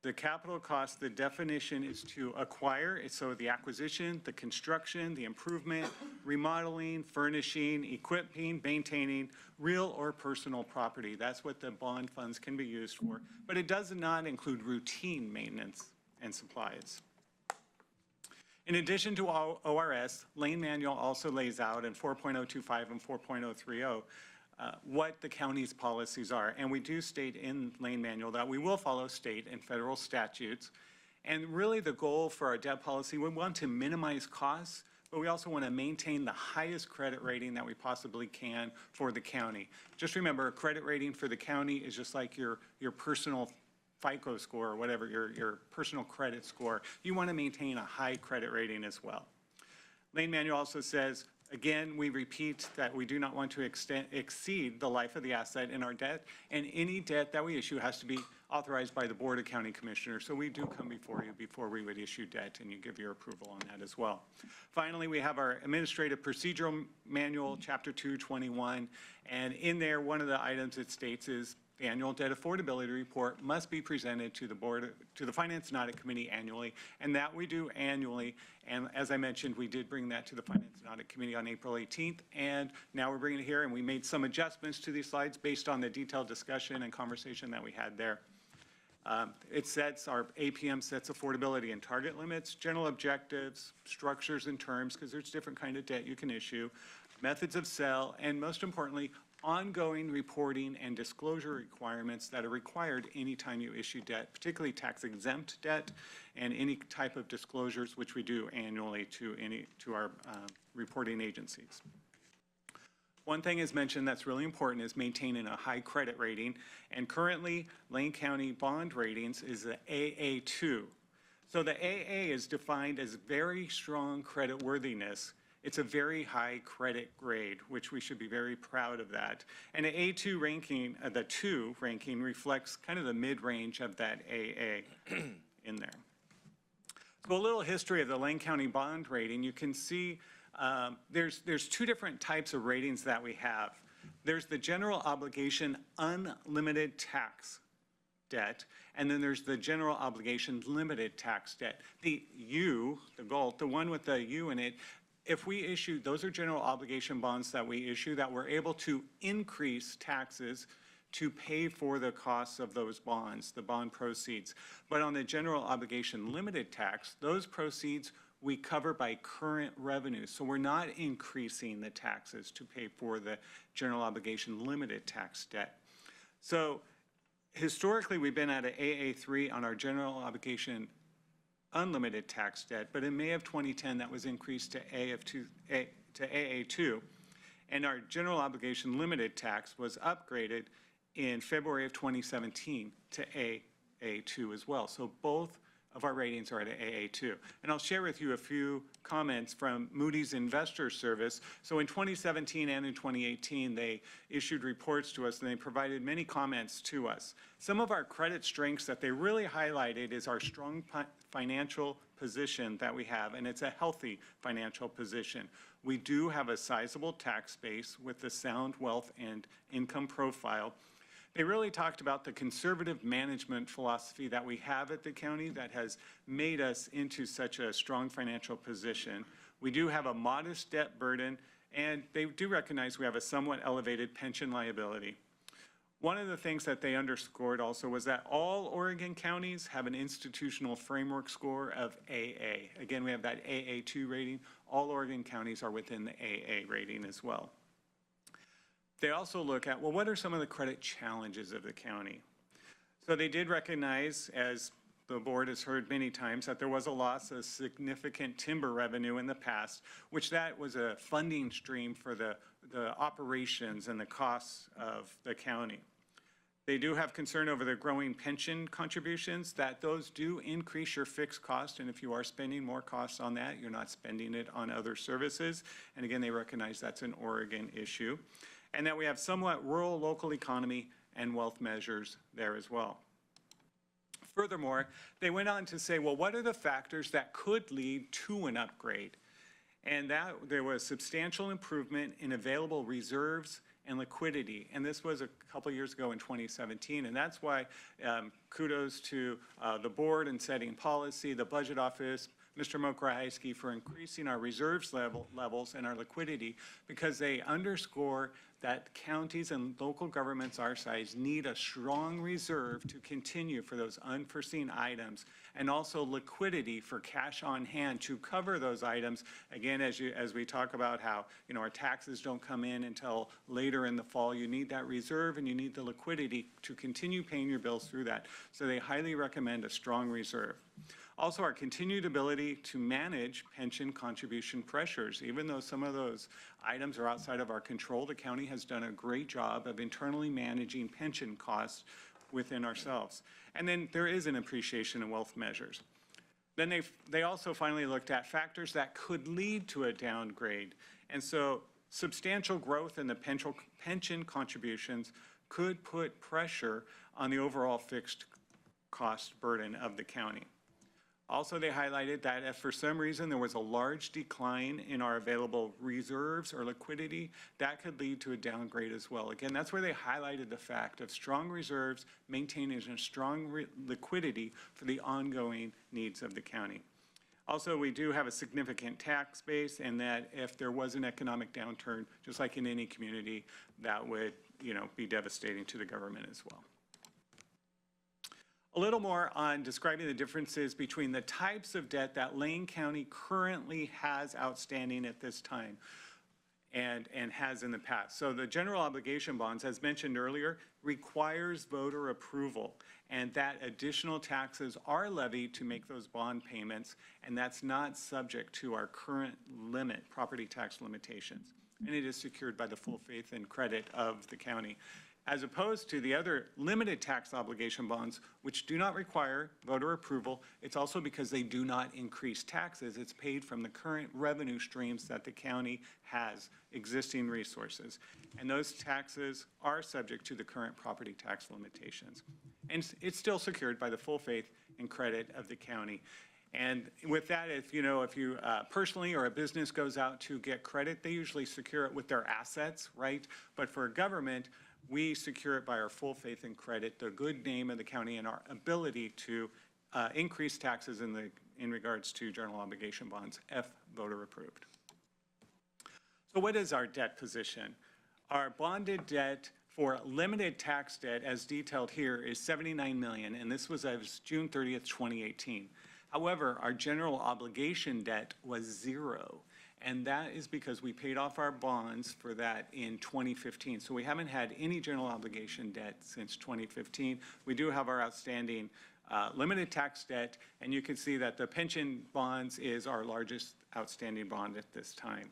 The capital cost, the definition is to acquire, so the acquisition, the construction, the improvement, remodeling, furnishing, equipping, maintaining real or personal property. That's what the bond funds can be used for, but it does not include routine maintenance and supplies. In addition to ORS, Lane Manual also lays out in 4.025 and 4.030 what the county's policies are. And we do state in Lane Manual that we will follow state and federal statutes. And really the goal for our debt policy, we want to minimize costs, but we also want to maintain the highest credit rating that we possibly can for the county. Just remember, a credit rating for the county is just like your personal FICO score or whatever, your personal credit score. You want to maintain a high credit rating as well. Lane Manual also says, again, we repeat that we do not want to exceed the life of the asset in our debt, and any debt that we issue has to be authorized by the Board of County Commissioners. So we do come before you before we would issue debt, and you give your approval on that as well. Finally, we have our Administrative Procedural Manual, Chapter 221, and in there, one of the items it states is the annual debt affordability report must be presented to the board, to the Finance and Audit Committee annually, and that we do annually. And as I mentioned, we did bring that to the Finance and Audit Committee on April 18th, and now we're bringing it here, and we made some adjustments to these slides based on the detailed discussion and conversation that we had there. It sets, our APM sets affordability and target limits, general objectives, structures and terms, because there's different kind of debt you can issue, methods of sale, and most importantly, ongoing reporting and disclosure requirements that are required anytime you issue debt, particularly tax-exempt debt and any type of disclosures which we do annually to our reporting agencies. One thing is mentioned that's really important is maintaining a high credit rating, and currently Lane County bond ratings is the AA2. So the AA is defined as very strong credit worthiness. It's a very high credit grade, which we should be very proud of that. And the A2 ranking, the 2 ranking reflects kind of the mid-range of that AA in there. So a little history of the Lane County bond rating. You can see there's 2 different types of ratings that we have. There's the general obligation unlimited tax debt, and then there's the general obligation limited tax debt. The U, the gold, the one with the U in it, if we issue, those are general obligation bonds that we issue that we're able to increase taxes to pay for the costs of those bonds, the bond proceeds. But on the general obligation limited tax, those proceeds we cover by current revenue. So we're not increasing the taxes to pay for the general obligation limited tax debt. So historically, we've been at an AA3 on our general obligation unlimited tax debt, but in May of 2010, that was increased to AA2, and our general obligation limited tax was upgraded in February of 2017 to AA2 as well. So both of our ratings are at AA2. And I'll share with you a few comments from Moody's Investor Service. So in 2017 and in 2018, they issued reports to us and they provided many comments to us. Some of our credit strengths that they really highlighted is our strong financial position that we have, and it's a healthy financial position. We do have a sizable tax base with a sound wealth and income profile. They really talked about the conservative management philosophy that we have at the county that has made us into such a strong financial position. We do have a modest debt burden, and they do recognize we have a somewhat elevated pension liability. One of the things that they underscored also was that all Oregon counties have an institutional framework score of AA. Again, we have that AA2 rating. All Oregon counties are within the AA rating as well. They also look at, well, what are some of the credit challenges of the county? So they did recognize, as the board has heard many times, that there was a loss of significant timber revenue in the past, which that was a funding stream for the operations and the costs of the county. They do have concern over the growing pension contributions, that those do increase your fixed cost, and if you are spending more costs on that, you're not spending it on other services. And again, they recognize that's an Oregon issue. And that we have somewhat rural local economy and wealth measures there as well. Furthermore, they went on to say, well, what are the factors that could lead to an upgrade? And that there was substantial improvement in available reserves and liquidity. And this was a couple years ago in 2017. And that's why kudos to the board in setting policy, the budget office, Mr. Mokrahajski, for increasing our reserves levels and our liquidity, because they underscore that counties and local governments our size need a strong reserve to continue for those unforeseen items, and also liquidity for cash on hand to cover those items. Again, as we talk about how, our taxes don't come in until later in the fall, you need that reserve and you need the liquidity to continue paying your bills through that. So they highly recommend a strong reserve. Also, our continued ability to manage pension contribution pressures. Even though some of those items are outside of our control, the county has done a great job of internally managing pension costs within ourselves. And then there is an appreciation in wealth measures. Then they also finally looked at factors that could lead to a downgrade. And so substantial growth in the pension contributions could put pressure on the overall fixed cost burden of the county. Also, they highlighted that if for some reason there was a large decline in our available reserves or liquidity, that could lead to a downgrade as well. Again, that's where they highlighted the fact of strong reserves, maintaining a strong liquidity for the ongoing needs of the county. Also, we do have a significant tax base, and that if there was an economic downturn, just like in any community, that would, be devastating to the government as well. A little more on describing the differences between the types of debt that Lane County currently has outstanding at this time and has in the past. So the general obligation bonds, as mentioned earlier, requires voter approval, and that additional taxes are levied to make those bond payments, and that's not subject to our current limit, property tax limitations. And it is secured by the full faith and credit of the county, as opposed to the other limited tax obligation bonds, which do not require voter approval. It's also because they do not increase taxes. It's paid from the current revenue streams that the county has, existing resources. And those taxes are subject to the current property tax limitations. And it's still secured by the full faith and credit of the county. And with that, if you personally or a business goes out to get credit, they usually secure it with their assets, right? But for a government, we secure it by our full faith and credit, the good name of the county, and our ability to increase taxes in regards to general obligation bonds if voter approved. So what is our debt position? Our bonded debt for limited tax debt, as detailed here, is $79 million, and this was as June 30th, 2018. However, our general obligation debt was zero. And that is because we paid off our bonds for that in 2015. So we haven't had any general obligation debt since 2015. We do have our outstanding limited tax debt, and you can see that the pension bonds is our largest outstanding bond at this time.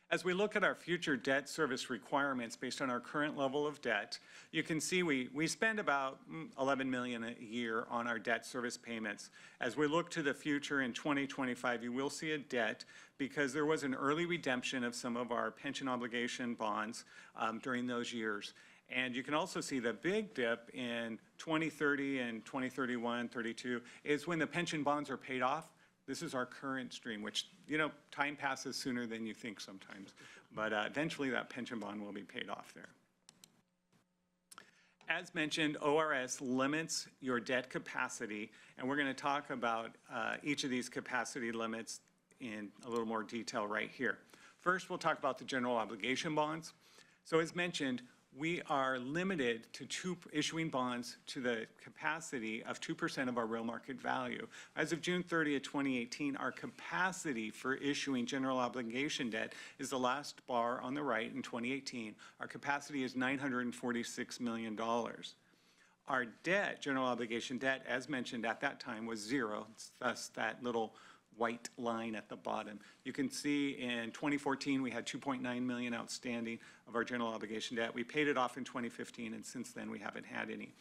As we look at our future debt service requirements based on our current level of debt, you can see we spend about $11 million a year on our debt service payments. As we look to the future in 2025, you will see a debt because there was an early redemption of some of our pension obligation bonds during those years. And you can also see the big dip in 2030 and 2031, 32 is when the pension bonds are paid off. This is our current stream, which, time passes sooner than you think sometimes. But eventually that pension bond will be paid off there. As mentioned, ORS limits your debt capacity, and we're going to talk about each of these capacity limits in a little more detail right here. First, we'll talk about the general obligation bonds. So as mentioned, we are limited to issuing bonds to the capacity of 2% of our real market value. As of June 30th, 2018, our capacity for issuing general obligation debt is the last bar on the right in 2018. Our capacity is $946 million. Our debt, general obligation debt, as mentioned at that time, was zero. It's thus that little white line at the bottom. You can see in 2014 we had $2.9 million outstanding of our general obligation debt. We paid it off in 2015, and since then we haven't had any.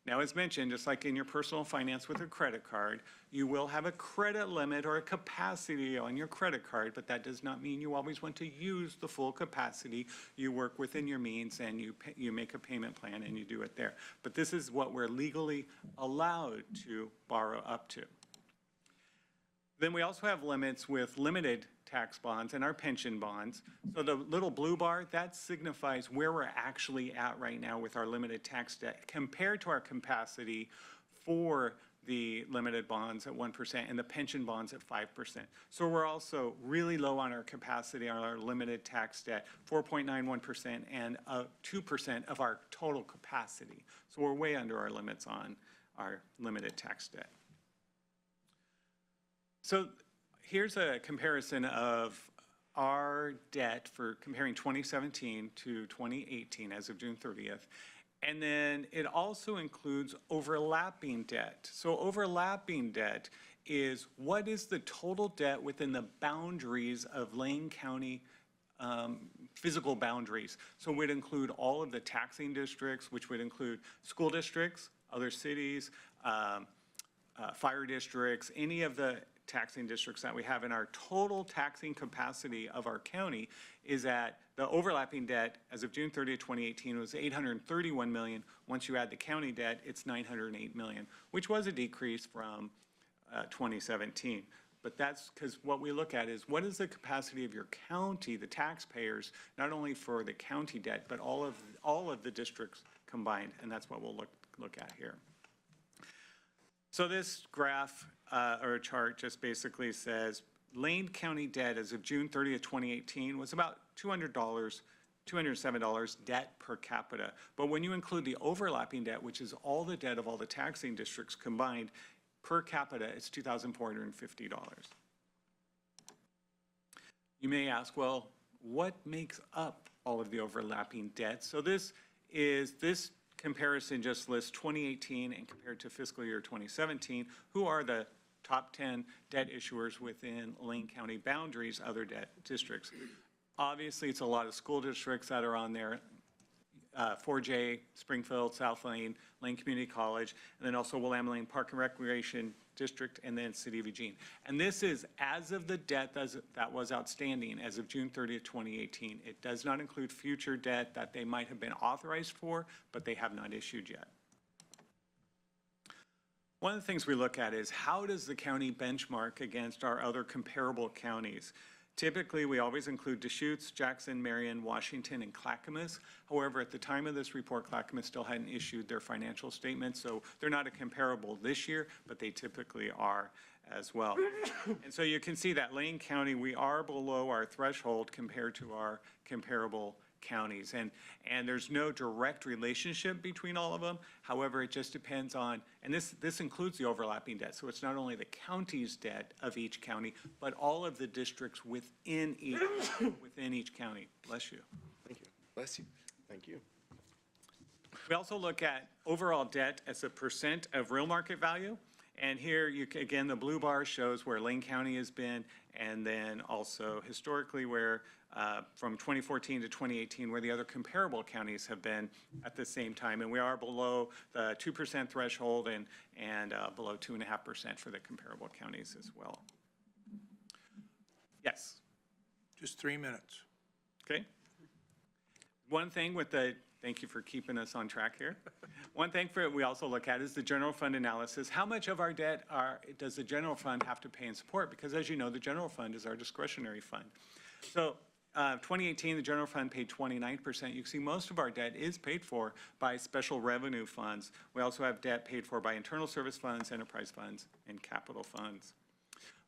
Now, as mentioned, just like in your personal finance with a credit card, you will have a credit limit or a capacity on your credit card, but that does not mean you always want to use the full capacity. You work within your means and you make a payment plan and you do it there. But this is what we're legally allowed to borrow up to. Then we also have limits with limited tax bonds and our pension bonds. So the little blue bar, that signifies where we're actually at right now with our limited tax debt compared to our capacity for the limited bonds at 1% and the pension bonds at 5%. So we're also really low on our capacity on our limited tax debt, 4.91% and 2% of our total capacity. So we're way under our limits on our limited tax debt. So here's a comparison of our debt for comparing 2017 to 2018 as of June 30th. And then it also includes overlapping debt. So overlapping debt is what is the total debt within the boundaries of Lane County physical boundaries. So it would include all of the taxing districts, which would include school districts, other cities, fire districts, any of the taxing districts that we have. In our total taxing capacity of our county is at the overlapping debt as of June 30th, 2018 was $831 million. Once you add the county debt, it's $908 million, which was a decrease from 2017. But that's because what we look at is what is the capacity of your county, the taxpayers, not only for the county debt, but all of the districts combined, and that's what we'll look at here. So this graph or chart just basically says Lane County debt as of June 30th, 2018 was about $207 debt per capita. But when you include the overlapping debt, which is all the debt of all the taxing districts combined, per capita, it's $2,450. You may ask, well, what makes up all of the overlapping debt? So this comparison just lists 2018 and compared to fiscal year 2017, who are the top 10 debt issuers within Lane County boundaries, other debt districts. Obviously, it's a lot of school districts that are on there, 4J, Springfield, South Lane, Lane Community College, and then also Willamette Lane Park and Recreation District, and then City of Eugene. And this is as of the debt that was outstanding as of June 30th, 2018. It does not include future debt that they might have been authorized for, but they have not issued yet. One of the things we look at is how does the county benchmark against our other comparable counties? Typically, we always include Deschutes, Jackson, Marion, Washington, and Clackamas. However, at the time of this report, Clackamas still hadn't issued their financial statements, so they're not a comparable this year, but they typically are as well. And so you can see that Lane County, we are below our threshold compared to our comparable counties. And there's no direct relationship between all of them. However, it just depends on, and this includes the overlapping debt. So it's not only the county's debt of each county, but all of the districts within each county. Bless you. Thank you. Bless you. Thank you. We also look at overall debt as a percent of real market value. And here, again, the blue bar shows where Lane County has been, and then also historically where from 2014 to 2018, where the other comparable counties have been at the same time. And we are below the 2% threshold and below 2.5% for the comparable counties as well. Yes? Just 3 minutes. Okay. One thing with thank you for keeping us on track here. One thing we also look at is the general fund analysis. How much of our debt does the general fund have to pay in support? Because as you know, the general fund is our discretionary fund. So 2018, the general fund paid 29%. You can see most of our debt is paid for by special revenue funds. We also have debt paid for by internal service funds, enterprise funds, and capital funds.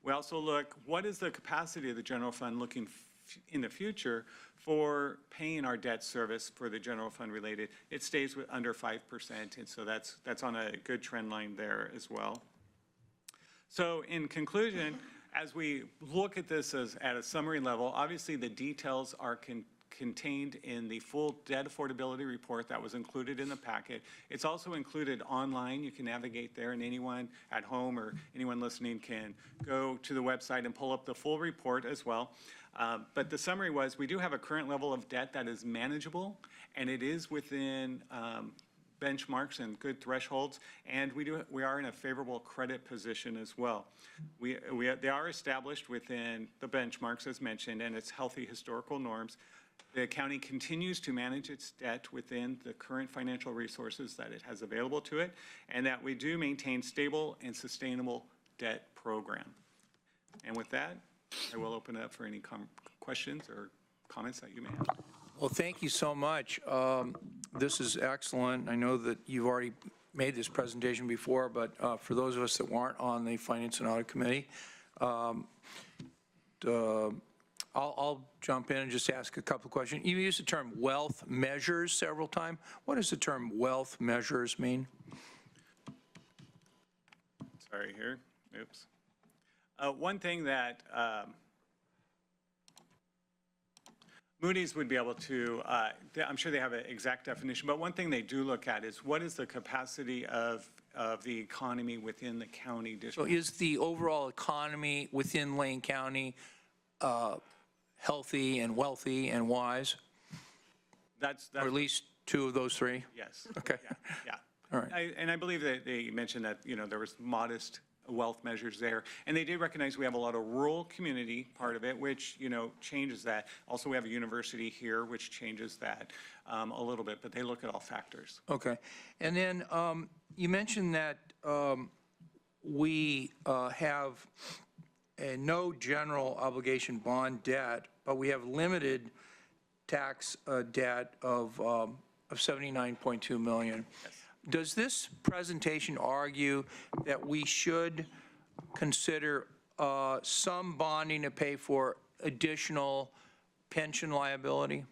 We also look, what is the capacity of the general fund looking in the future for paying our debt service for the general fund related? It stays with under 5%, and so that's on a good trend line there as well. So in conclusion, as we look at this at a summary level, obviously the details are contained in the full debt affordability report that was included in the packet. It's also included online. You can navigate there, and anyone at home or anyone listening can go to the website and pull up the full report as well. But the summary was we do have a current level of debt that is manageable, and it is within benchmarks and good thresholds, and we are in a favorable credit position as well. They are established within the benchmarks as mentioned, and it's healthy historical norms. The county continues to manage its debt within the current financial resources that it has available to it, and that we do maintain stable and sustainable debt program. And with that, I will open it up for any questions or comments that you may have. Well, thank you so much. This is excellent. I know that you've already made this presentation before, but for those of us that weren't on the Finance and Audit Committee, I'll jump in and just ask a couple of questions. You used the term wealth measures several times. What does the term wealth measures mean? Sorry here, oops. One thing that Moody's would be able to, I'm sure they have an exact definition, but one thing they do look at is what is the capacity of the economy within the county So district? is the overall economy within Lane County healthy and wealthy and wise? That's, Or at least two of those three? yes. Okay. Yeah. All right. And I believe that they mentioned that, there was modest wealth measures there. And they did recognize we have a lot of rural community part of it, which, changes that. Also, we have a university here, which changes that a little bit, but they look at all factors. Okay. And then you mentioned that we have a no general obligation bond debt, but we have limited tax debt of 79.2 million. Yes. Does this presentation argue that we should consider some bonding to pay for additional pension liability?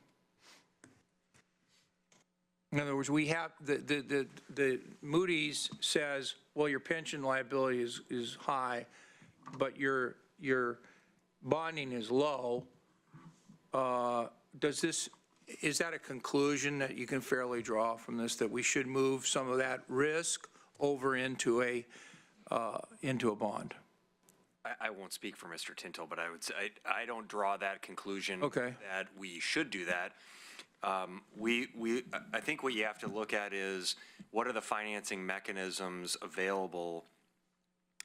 In other words, we have, the Moody's says, well, your pension liability is high, but your bonding is low. Is that a conclusion that you can fairly draw from this, that we should move some of that risk over into a bond? I won't speak for Mr. Tintle, but I would say, I don't draw that conclusion. Okay. That we should do that. I think what you have to look at is what are the financing mechanisms available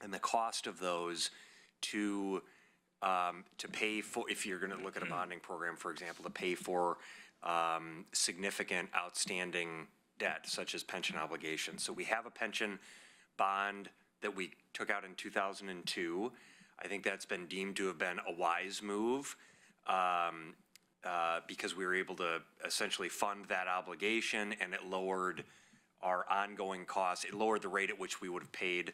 and the cost of those to pay for, if you're going to look at a bonding program, for example, to pay for significant outstanding debt, such as pension obligations. So we have a pension bond that we took out in 2002. I think that's been deemed to have been a wise move because we were able to essentially fund that obligation, and it lowered our ongoing costs. It lowered the rate at which we would have paid.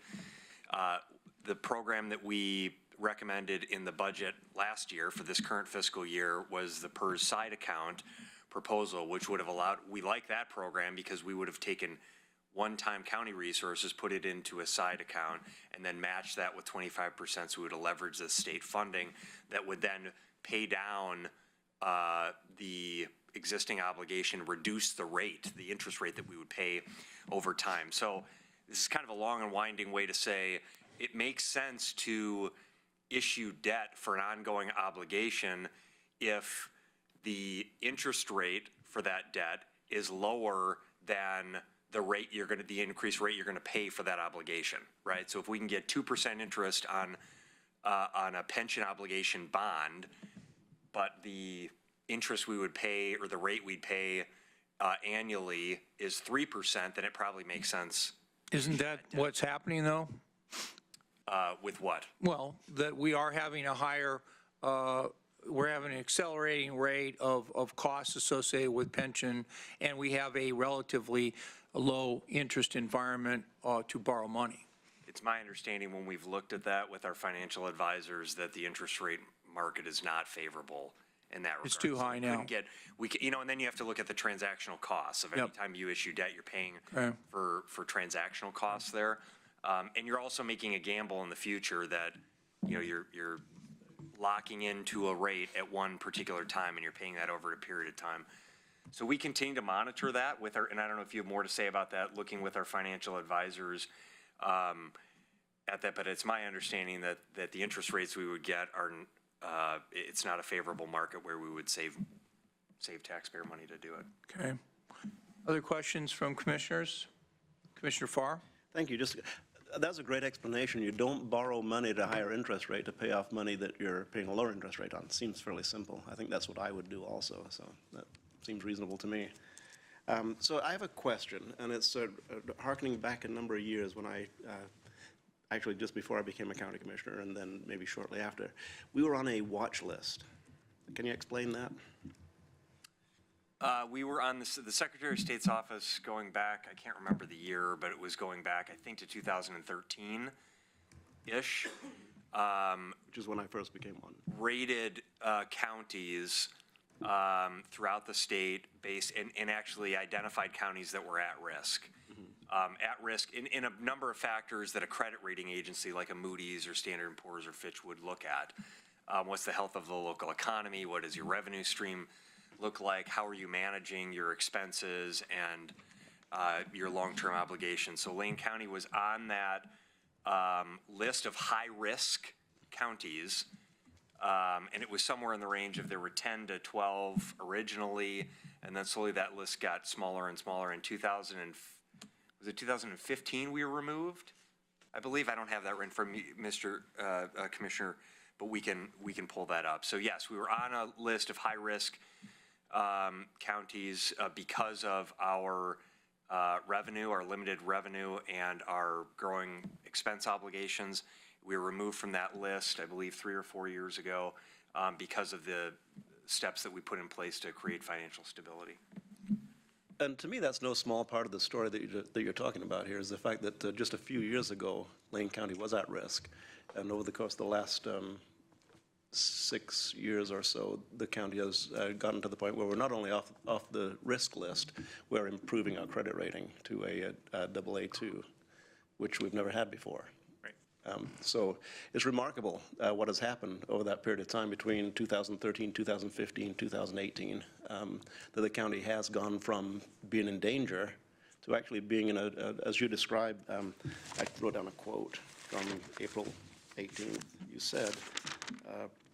The program that we recommended in the budget last year for this current fiscal year was the PERS side account proposal, which would have allowed, we like that program because we would have taken one-time county resources, put it into a side account, and then match that with 25%, so we would have leveraged the state funding that would then pay down the existing obligation, reduce the rate, the interest rate that we would pay over time. So this is kind of a long and winding way to say it makes sense to issue debt for an ongoing obligation if the interest rate for that debt is lower than the rate the increased rate you're going to pay for that obligation, right? So if we can get 2% interest on a pension obligation bond, but the interest we would pay or the rate we'd pay annually is 3%, then it probably makes sense. Isn't that what's happening, though? With what? Well, that we are having a higher, we're having an accelerating rate of costs associated with pension, and we have a relatively low interest environment to borrow money. It's my understanding when we've looked at that with our financial advisors that the interest rate market is not favorable in that regard. It's too high now. And then you have to look at the transactional costs of any time you issue debt, you're paying for transactional costs there. And you're also making a gamble in the future that, you're locking into a rate at one particular time and you're paying that over a period of time. So we continue to monitor that with and I don't know if you have more to say about that, looking with our financial advisors at that, but it's my understanding that the interest rates we would get are, it's not a favorable market where we would save taxpayer money to do it. Okay. Other questions from commissioners? Commissioner Farr? Thank you. That's a great explanation. You don't borrow money at a higher interest rate to pay off money that you're paying a lower interest rate on. Seems fairly simple. I think that's what I would do also, so that seems reasonable to me. So I have a question, and it's hearkening back a number of years when I, actually just before I became a county commissioner and then maybe shortly after, we were on a watch list. Can you explain that? We were on the Secretary of State's office going back, I can't remember the year, but it was going back, I think, to 2013-ish. Which is when I first became one. Rated counties throughout the state based, and actually identified counties that were at risk. At risk in a number of factors that a credit rating agency like a Moody's or Standard & Poor's or Fitch would look at. What's the health of the local economy? What does your revenue stream look like? How are you managing your expenses and your long-term obligations? So Lane County was on that list of high-risk counties, and it was somewhere in the range of there were 10 to 12 originally, and then slowly that list got smaller and smaller. In 2015 we were removed? I believe. I don't have that written from me, Mr. Commissioner, but we can pull that up. So yes, we were on a list of high-risk counties because of our revenue, our limited revenue, and our growing expense obligations. We were removed from that list, I believe, 3 or 4 years ago because of the steps that we put in place to create financial stability. And to me, that's no small part of the story that you're talking about here, is the fact that just a few years ago, Lane County was at risk. And over the course of the last 6 years or so, the county has gotten to the point where we're not only off the risk list, we're improving our credit rating to a AA2, which we've never had before. So it's remarkable what has happened over that period of time between 2013, 2015, 2018, that the county has gone from being in danger to actually being in as you described, I wrote down a quote from April 18th. You said,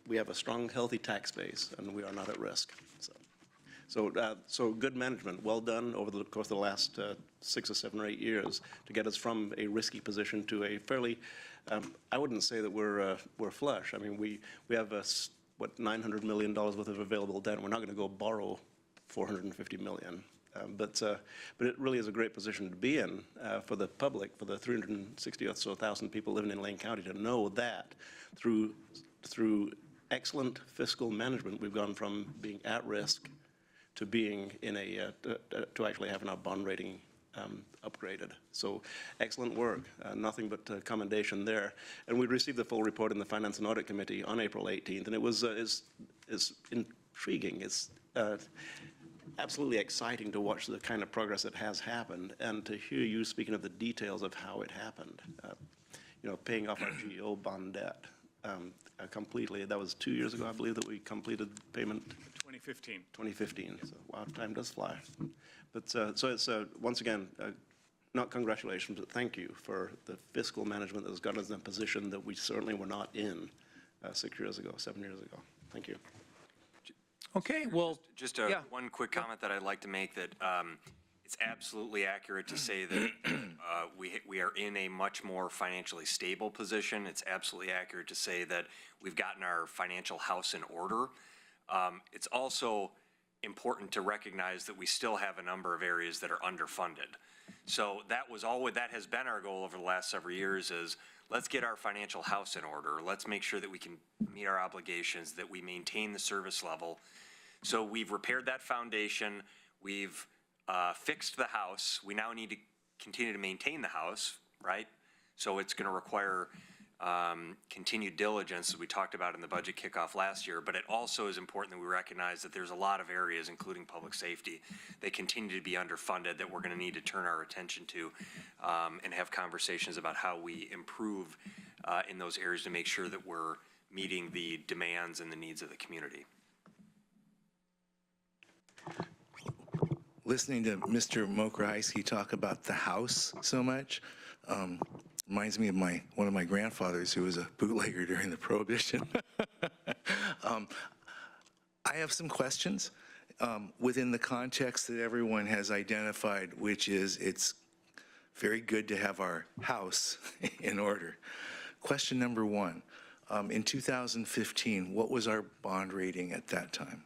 we have a strong, healthy tax base, and we are not at risk. So good management, well done over the course of the last 6 or 7 or 8 years to get us from a risky position to a fairly, I wouldn't say that we're flush. I mean, we have what, $900 million worth of available debt. We're not going to go borrow $450 million. But it really is a great position to be in for the public, for the 360 or so thousand people living in Lane County, to know that through excellent fiscal management, we've gone from being at risk to being in to actually having our bond rating upgraded. So excellent work, nothing but commendation there. And we received the full report in the Finance and Audit Committee on April 18th, and it was is intriguing. It's absolutely exciting to watch the kind of progress that has happened, and to hear you speaking of the details of how it happened. Paying off our GO bond debt completely. That was 2 years ago, I believe, that we completed payment. 2015. 2015. So, wow, time does fly. But so it's once again, not congratulations, but thank you for the fiscal management that has gotten us in a position that we certainly were not in 6 years ago, 7 years ago. Thank you. Okay, well, Just yeah. one quick comment that I'd like to make, that it's absolutely accurate to say that we are in a much more financially stable position. It's absolutely accurate to say that we've gotten our financial house in order. It's also important to recognize that we still have a number of areas that are underfunded. So that has been our goal over the last several years, is let's get our financial house in order. Let's make sure that we can meet our obligations, that we maintain the service level. So we've repaired that foundation. We've fixed the house. We now need to continue to maintain the house, right? So it's going to require continued diligence, as we talked about in the budget kickoff last year, but it also is important that we recognize that there's a lot of areas, including public safety, that continue to be underfunded, that we're going to need to turn our attention to and have conversations about how we improve in those areas to make sure that we're meeting the demands and the needs of the community. Listening to Mr. Mokrahajski talk about the house so much reminds me of one of my grandfathers who was a bootlegger during the Prohibition. I have some questions within the context that everyone has identified, which is it's very good to have our house in order. Question number one, in 2015, what was our bond rating at that time?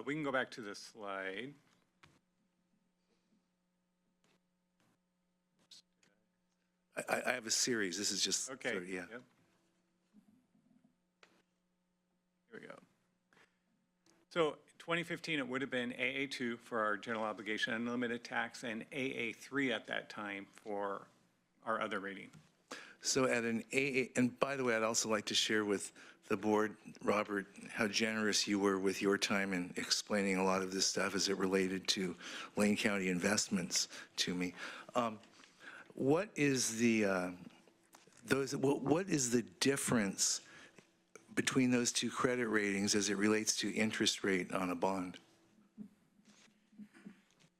We can go back to the slide. I have a series. This is just, Okay. sort of, yeah. Yep. Here we go. So 2015, it would have been AA2 for our general obligation unlimited tax and AA3 at that time for our other rating. So at an AA, and by the way, I'd also like to share with the board, Robert, how generous you were with your time in explaining a lot of this stuff as it related to Lane County investments to me. What is the what is the difference between those two credit ratings as it relates to interest rate on a bond?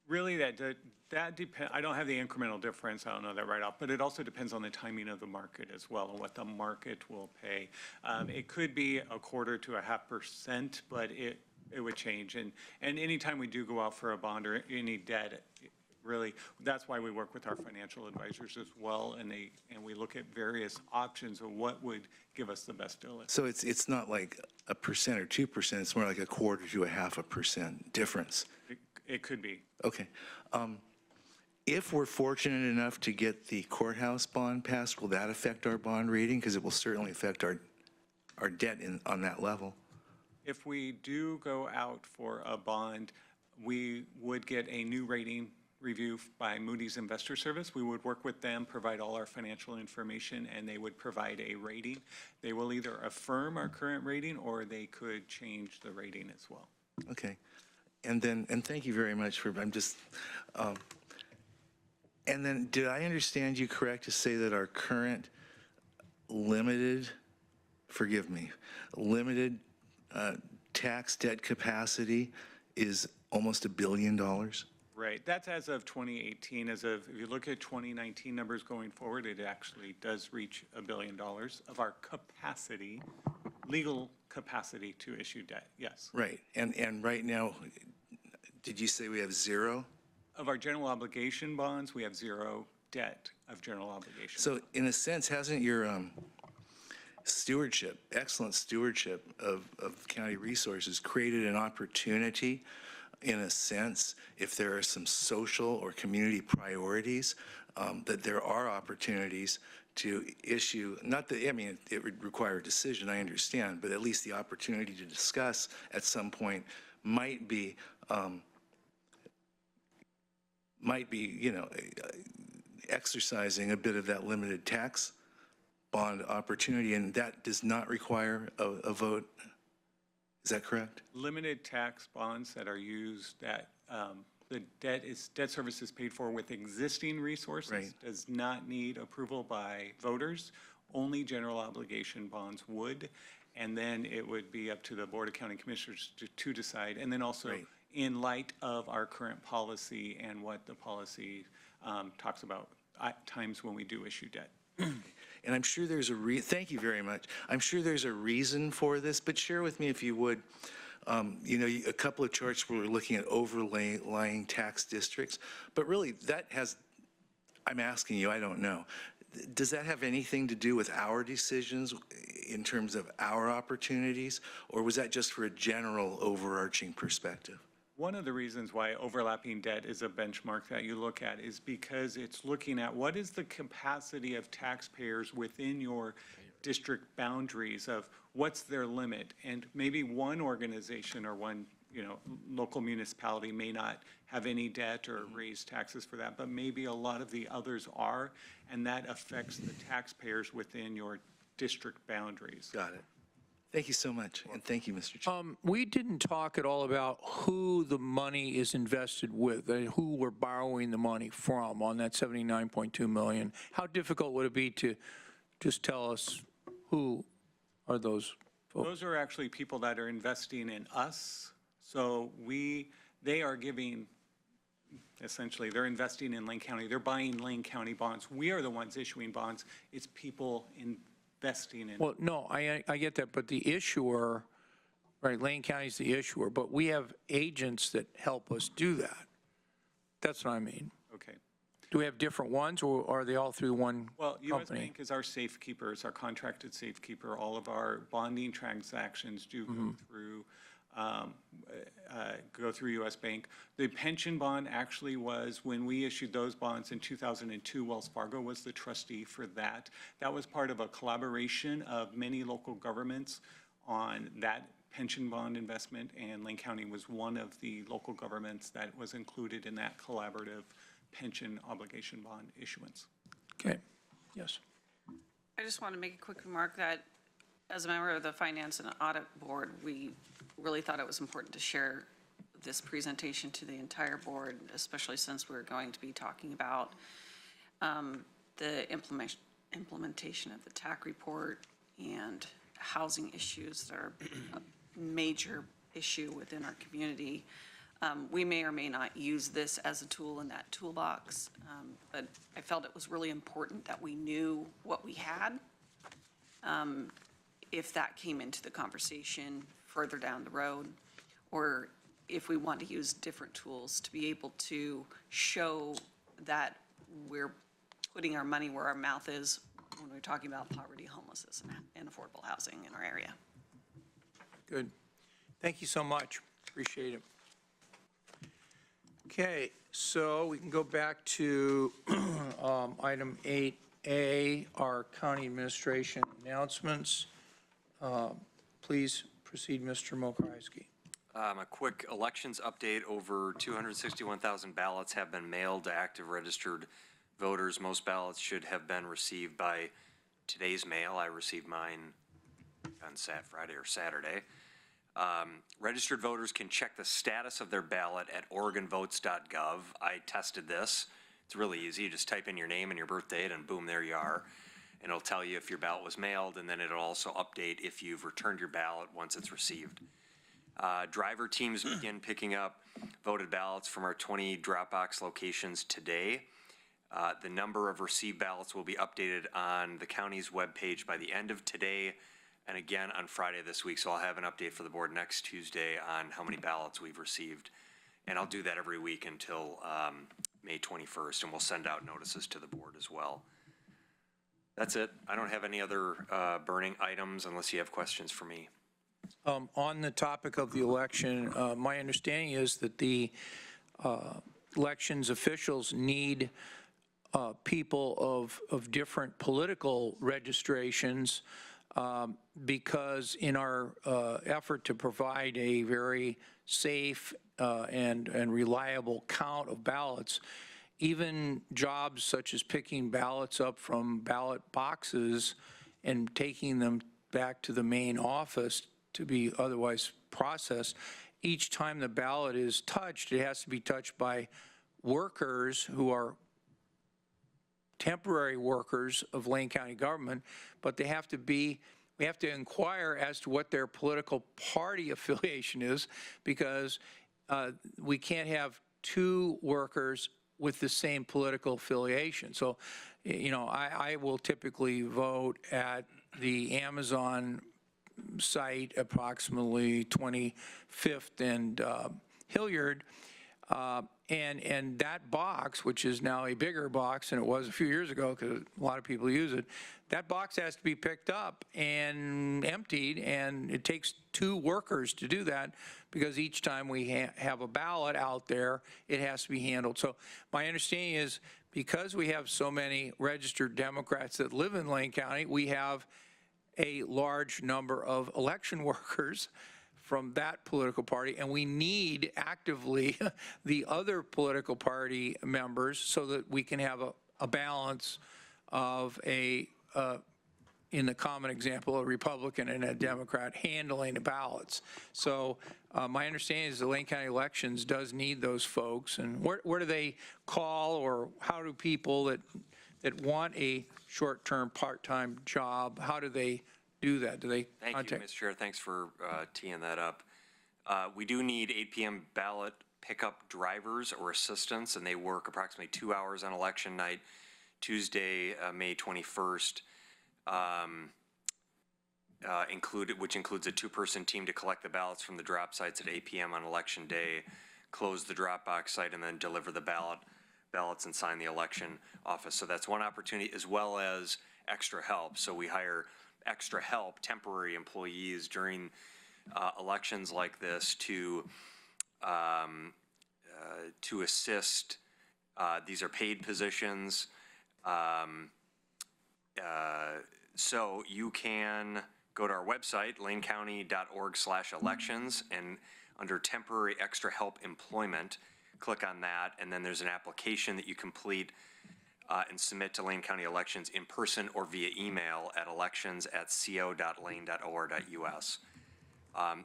Really, that depends. I don't have the incremental difference. I don't know that right off, but it also depends on the timing of the market as well and what the market will pay. It could be 1/4 to 0.5%, but it would change. And anytime we do go out for a bond or any debt, really, that's why we work with our financial advisors as well, and we look at various options of what would give us the best deal. So it's not like 1% or 2%, it's more like 1/4 to 0.5% difference. It could be. Okay. If we're fortunate enough to get the courthouse bond passed, will that affect our bond rating? Because it will certainly affect our debt on that level. If we do go out for a bond, we would get a new rating review by Moody's Investor Service. We would work with them, provide all our financial information, and they would provide a rating. They will either affirm our current rating or they could change the rating as well. Okay. And thank you very much for, and then did I understand you correct to say that our current limited, forgive me, limited tax debt capacity is almost $1 billion? Right. That's as of 2018. If you look at 2019 numbers going forward, it actually does reach $1 billion of our capacity, legal capacity to issue debt. Yes. Right. And right now, did you say we have zero? Of our general obligation bonds, we have zero debt of general obligation. So in a sense, hasn't your stewardship, excellent stewardship of county resources created an opportunity, in a sense, if there are some social or community priorities, that there are opportunities to issue, not that, I mean, it would require a decision, I understand, but at least the opportunity to discuss at some point might be, you know, exercising a bit of that limited tax bond opportunity, and that does not require a vote. Is that correct? Limited tax bonds that are used that the debt service is paid for with existing resources. Right. Does not need approval by voters. Only general obligation bonds would. And then it would be up to the Board of County Commissioners to decide. And then also, Right. in light of our current policy and what the policy talks about at times when we do issue debt. And I'm sure there's thank you very much. I'm sure there's a reason for this, but share with me if you would. You know, a couple of charts where we're looking at overlaying tax districts, but really that has, I'm asking you, I don't know. Does that have anything to do with our decisions in terms of our opportunities, or was that just for a general overarching perspective? One of the reasons why overlapping debt is a benchmark that you look at is because it's looking at what is the capacity of taxpayers within your district boundaries of what's their limit. And maybe one organization or one, you know, local municipality may not have any debt or raise taxes for that, but maybe a lot of the others are, and that affects the taxpayers within your district boundaries. Got it. Thank you so much, and thank you, Mr. Chair. We didn't talk at all about who the money is invested with, who we're borrowing the money from on that $79.2 million. How difficult would it be to just tell us who are those folks? Those are actually people that are investing in us. So they are giving, essentially, they're investing in Lane County. They're buying Lane County bonds. We are the ones issuing bonds. It's people investing in. Well, no, I get that, but the issuer, right, Lane County's the issuer, but we have agents that help us do that. That's what I mean. Okay. Do we have different ones, or are they all through one Well, U.S. company? Bank is our safekeeper, it's our contracted safekeeper. All of our bonding transactions do go through U.S. Bank. The pension bond actually was, when we issued those bonds in 2002, Wells Fargo was the trustee for that. That was part of a collaboration of many local governments on that pension bond investment, and Lane County was one of the local governments that was included in that collaborative pension obligation bond issuance. Okay, yes. I just want to make a quick remark that as a member of the Finance and Audit Board, we really thought it was important to share this presentation to the entire board, especially since we're going to be talking about the implementation of the TAC report and housing issues that are a major issue within our community. We may or may not use this as a tool in that toolbox, but I felt it was really important that we knew what we had. If that came into the conversation further down the road, or if we want to use different tools to be able to show that we're putting our money where our mouth is when we're talking about poverty, homelessness, and affordable housing in our area. Good. Thank you so much. Appreciate it. Okay, so we can go back to item 8A, our county administration announcements. Please proceed, Mr. Mokryski. A quick elections update. Over 261,000 ballots have been mailed to active registered voters. Most ballots should have been received by today's mail. I received mine on Friday or Saturday. Registered voters can check the status of their ballot at OregonVotes.gov. I tested this. It's really easy. You just type in your name and your birth date, and boom, there you are. And it'll tell you if your ballot was mailed, and then it'll also update if you've returned your ballot once it's received. Driver teams begin picking up voted ballots from our 20 Dropbox locations today. The number of received ballots will be updated on the county's webpage by the end of today, and again on Friday this week. So I'll have an update for the board next Tuesday on how many ballots we've received. And I'll do that every week until May 21st, and we'll send out notices to the board as well. That's it. I don't have any other burning items unless you have questions for me. On the topic of the election, my understanding is that the elections officials need people of different political registrations because in our effort to provide a very safe and reliable count of ballots, even jobs such as picking ballots up from ballot boxes and taking them back to the main office to be otherwise processed, each time the ballot is touched, it has to be touched by workers who are temporary workers of Lane County government, but they have to be, we have to inquire as to what their political party affiliation is, because we can't have two workers with the same political affiliation. So, you know, I will typically vote at the Amazon site, approximately 25th and Hilliard, and that box, which is now a bigger box than it was a few years ago because a lot of people use it, that box has to be picked up and emptied, and it takes two workers to do that because each time we have a ballot out there, it has to be handled. So my understanding is because we have so many registered Democrats that live in Lane County, we have a large number of election workers from that political party, and we need actively the other political party members so that we can have a balance of in the common example, a Republican and a Democrat handling the ballots. So my understanding is the Lane County elections does need those folks, and where do they call, or how do people that want a short-term, part-time job, how do they do that? Do they contact? Thank you, Mr. Chair. Thanks for teeing that up. We do need 8 p.m. ballot pickup drivers or assistants, and they work approximately 2 hours on election night, Tuesday, May 21st, which includes a 2-person team to collect the ballots from the drop sites at 8 p.m. on election day, close the drop box site, and then deliver the ballots and sign the election office. So that's one opportunity, as well as extra help. So we hire extra help, temporary employees during elections like this to assist. These are paid positions. So you can go to our website, lanecounty.org/elections, and under temporary extra help employment, click on that, and then there's an application that you complete and submit to Lane County Elections in person or via email at elections@co.lane.or.us.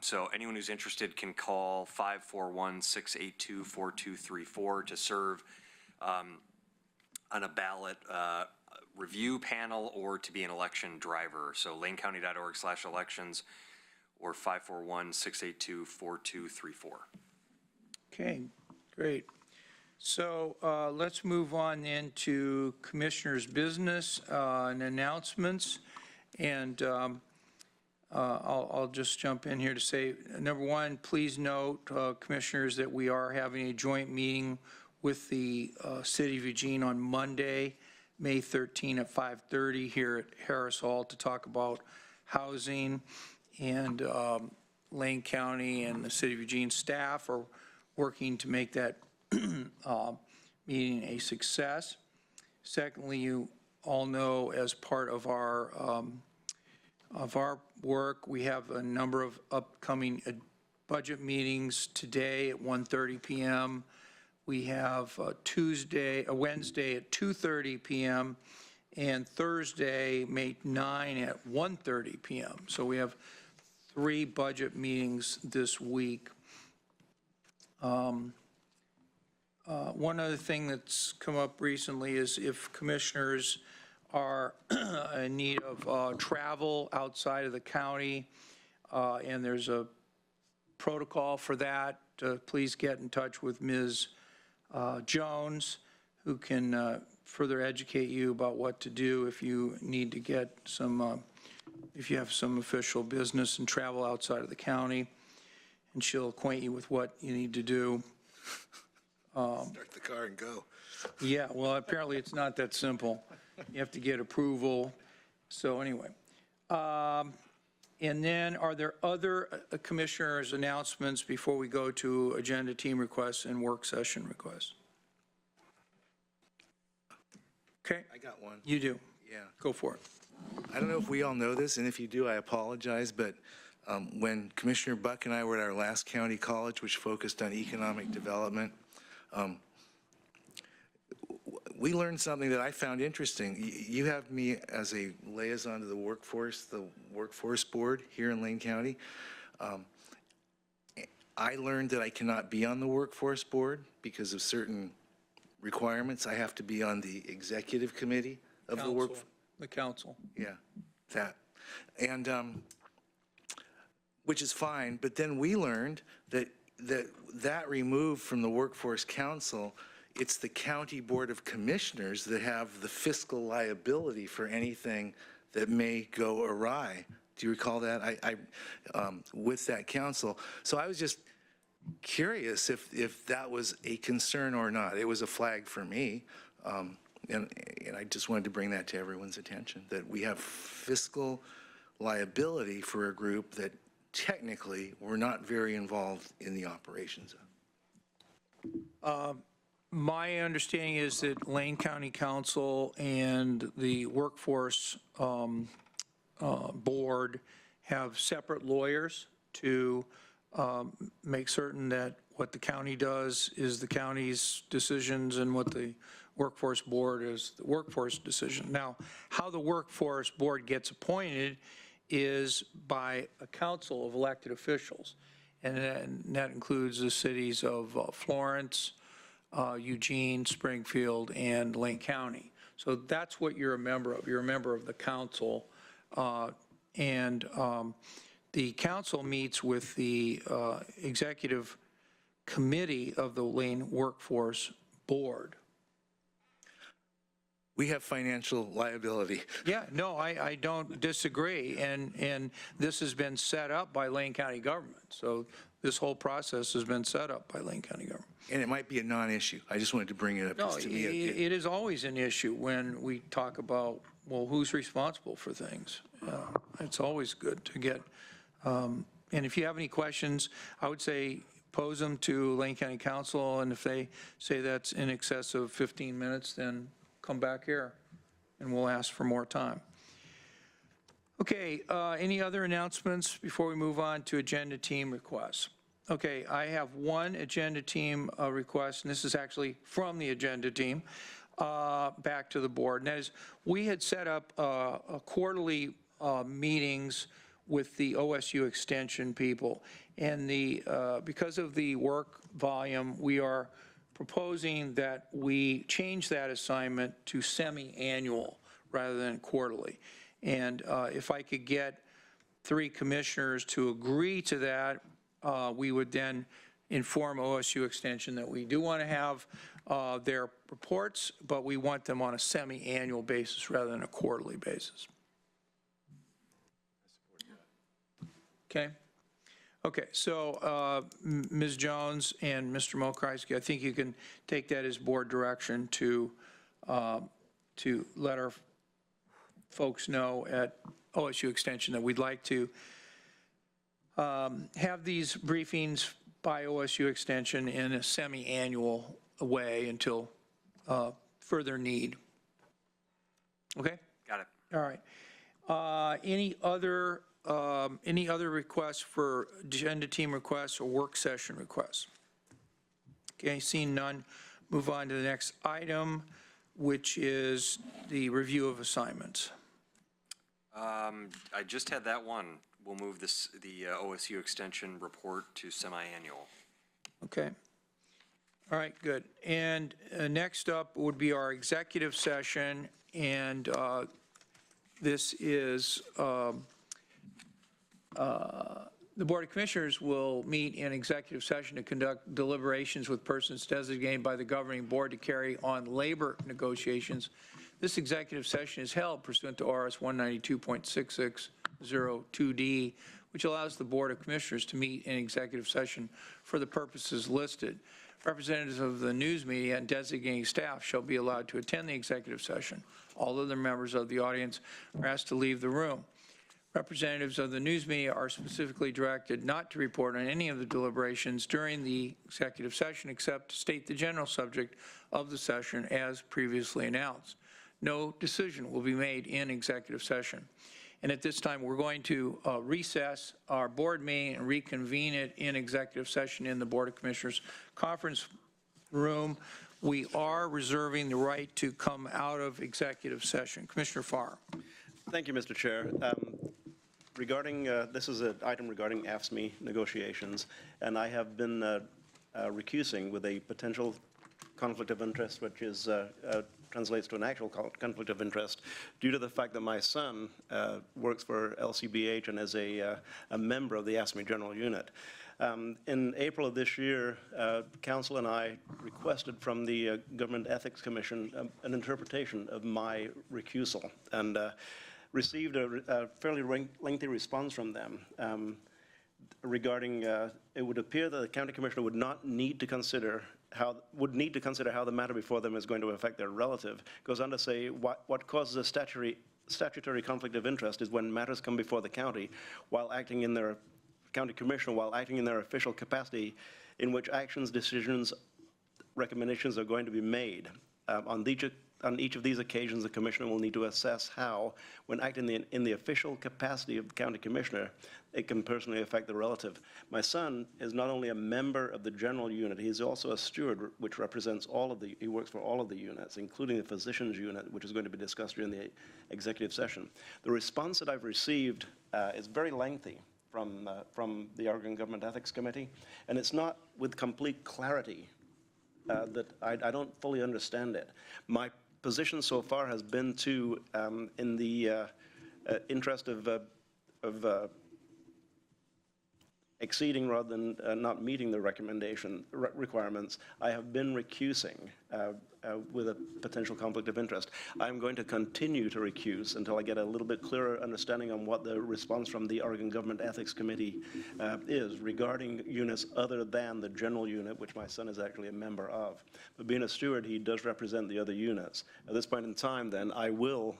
So anyone who's interested can call 541-682-4234 to serve on a ballot review panel or to be an election driver. So lanecounty.org/elections or 541-682-4234. Okay, great. So let's move on then to Commissioners' business and announcements. And I'll just jump in here to say, number one, please note, Commissioners, that we are having a joint meeting with the City of Eugene on Monday, May 13 at 5:30 here at Harris Hall to talk about housing. And Lane County and the City of Eugene staff are working to make that meeting a success. Secondly, you all know, as part of our work, we have a number of upcoming budget meetings today at 1:30 p.m. We have Wednesday at 2:30 p.m. and Thursday, May 9 at 1:30 p.m. So we have 3 budget meetings this week. One other thing that's come up recently is if commissioners are in need of travel outside of the county, and there's a protocol for that, please get in touch with Ms. Jones, who can further educate you about what to do if you need to get some, if you have some official business and travel outside of the county, and she'll acquaint you with what you need to do. Start the car and go. Yeah, well, apparently it's not that simple. You have to get approval. So anyway. And then are there other commissioners' announcements before we go to agenda team requests and work session requests? Okay. I got one. You do. Yeah. Go for it. I don't know if we all know this, and if you do, I apologize, but when Commissioner Buck and I were at our last county college, which focused on economic development, we learned something that I found interesting. You have me as a liaison to the workforce board here in Lane County. I learned that I cannot be on the workforce board because of certain requirements. I have to be on the executive committee of the work. The council. Yeah, that. And, which is fine, but then we learned that removed from the Workforce Council, it's the County Board of Commissioners that have the fiscal liability for anything that may go awry. Do you recall that? With that council. So I was just curious if that was a concern or not. It was a flag for me. And I just wanted to bring that to everyone's attention, that we have fiscal liability for a group that technically we're not very involved in the operations of. My understanding is that Lane County Council and the Workforce Board have separate lawyers to make certain that what the county does is the county's decisions and what the Workforce Board is the workforce decision. Now, how the Workforce Board gets appointed is by a council of elected officials, and that includes the cities of Florence, Eugene, Springfield, and Lane County. So that's what you're a member of. You're a member of the council, and the council meets with the executive committee of the Lane Workforce Board. We have financial liability. Yeah, no, I don't disagree, and this has been set up by Lane County government. So this whole process has been set up by Lane County government. And it might be a non-issue. I just wanted to bring it up. No, To me, it is always an issue when we talk about, well, who's responsible for things. It's always good to get, and if you have any questions, I would say pose them to Lane County Council, and if they say that's in excess of 15 minutes, then come back here and we'll ask for more time. Okay, any other announcements before we move on to agenda team requests? Okay, I have one agenda team request, and this is actually from the agenda team, back to the board. And that is, we had set up a quarterly meetings with the OSU Extension people. And because of the work volume, we are proposing that we change that assignment to semi-annual rather than quarterly. And if I could get 3 commissioners to agree to that, we would then inform OSU Extension that we do want to have their reports, but we want them on a semi-annual basis rather than a quarterly basis. Okay? Okay, so Ms. Jones and Mr. Mokryski, I think you can take that as board direction to let our folks know at OSU Extension that we'd like to have these briefings by OSU Extension in a semi-annual way until further need. Okay? Got it. All right. Any other requests for agenda team requests or work session requests? Okay, seeing none, move on to the next item, which is the review of assignments. I just had that one. We'll move the OSU Extension report to semi-annual. Okay. All right, good. And next up would be our executive session, and this is the Board of Commissioners will meet in executive session to conduct deliberations with persons designated by the governing board to carry on labor negotiations. This executive session is held pursuant to RS 192.6602D, which allows the Board of Commissioners to meet in executive session for the purposes listed. Representatives of the news media and designating staff shall be allowed to attend the executive session. All other members of the audience are asked to leave the room. Representatives of the news media are specifically directed not to report on any of the deliberations during the executive session except to state the general subject of the session as previously announced. No decision will be made in executive session. And at this time, we're going to recess our board meeting and reconvene it in executive session in the Board of Commissioners conference room. We are reserving the right to come out of executive session. Commissioner Farr. Thank you, Mr. Chair. Regarding, this is an item regarding AFSCME negotiations, and I have been recusing with a potential conflict of interest, which is translates to an actual conflict of interest, due to the fact that my son works for LCBH and is a member of the AFSCME General Unit. In April of this year, Council and I requested from the Government Ethics Commission an interpretation of my recusal, and received a fairly lengthy response from them regarding, it would appear that the county commissioner would need to consider how the matter before them is going to affect their relative. It goes on to say what causes a statutory conflict of interest is when matters come before the county while acting in their county commissioner, while acting in their official capacity, in which actions, decisions, recommendations are going to be made. On each of these occasions, the commissioner will need to assess how, when acting in the official capacity of the county commissioner, it can personally affect the relative. My son is not only a member of the general unit, he is also a steward, which represents he works for all of the units, including the physician's unit, which is going to be discussed during the executive session. The response that I've received is very lengthy from the Oregon Government Ethics Committee, and it's not with complete clarity that I don't fully understand it. My position so far has been to, in the interest of exceeding rather than not meeting the requirements, I have been recusing with a potential conflict of interest. I'm going to continue to recuse until I get a little bit clearer understanding on what the response from the Oregon Government Ethics Committee is regarding units other than the general unit, which my son is actually a member of. But being a steward, he does represent the other units. At this point in time, then, I will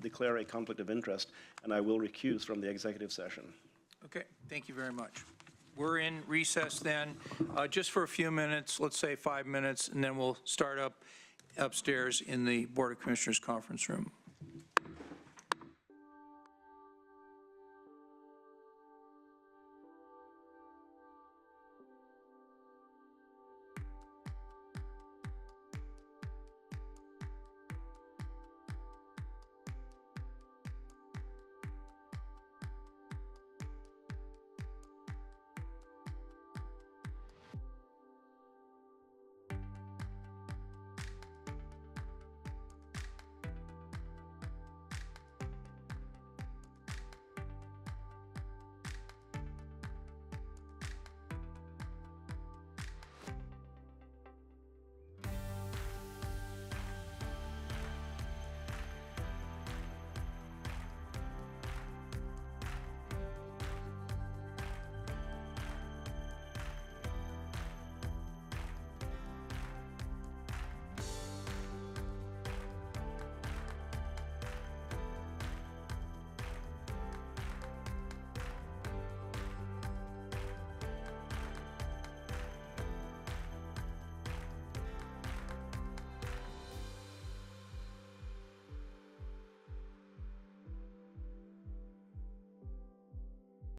declare a conflict of interest, and I will recuse from the executive session. Okay, thank you very much. We're in recess then, just for a few minutes, let's say 5 minutes, and then we'll start up upstairs in the Board of Commissioners conference room.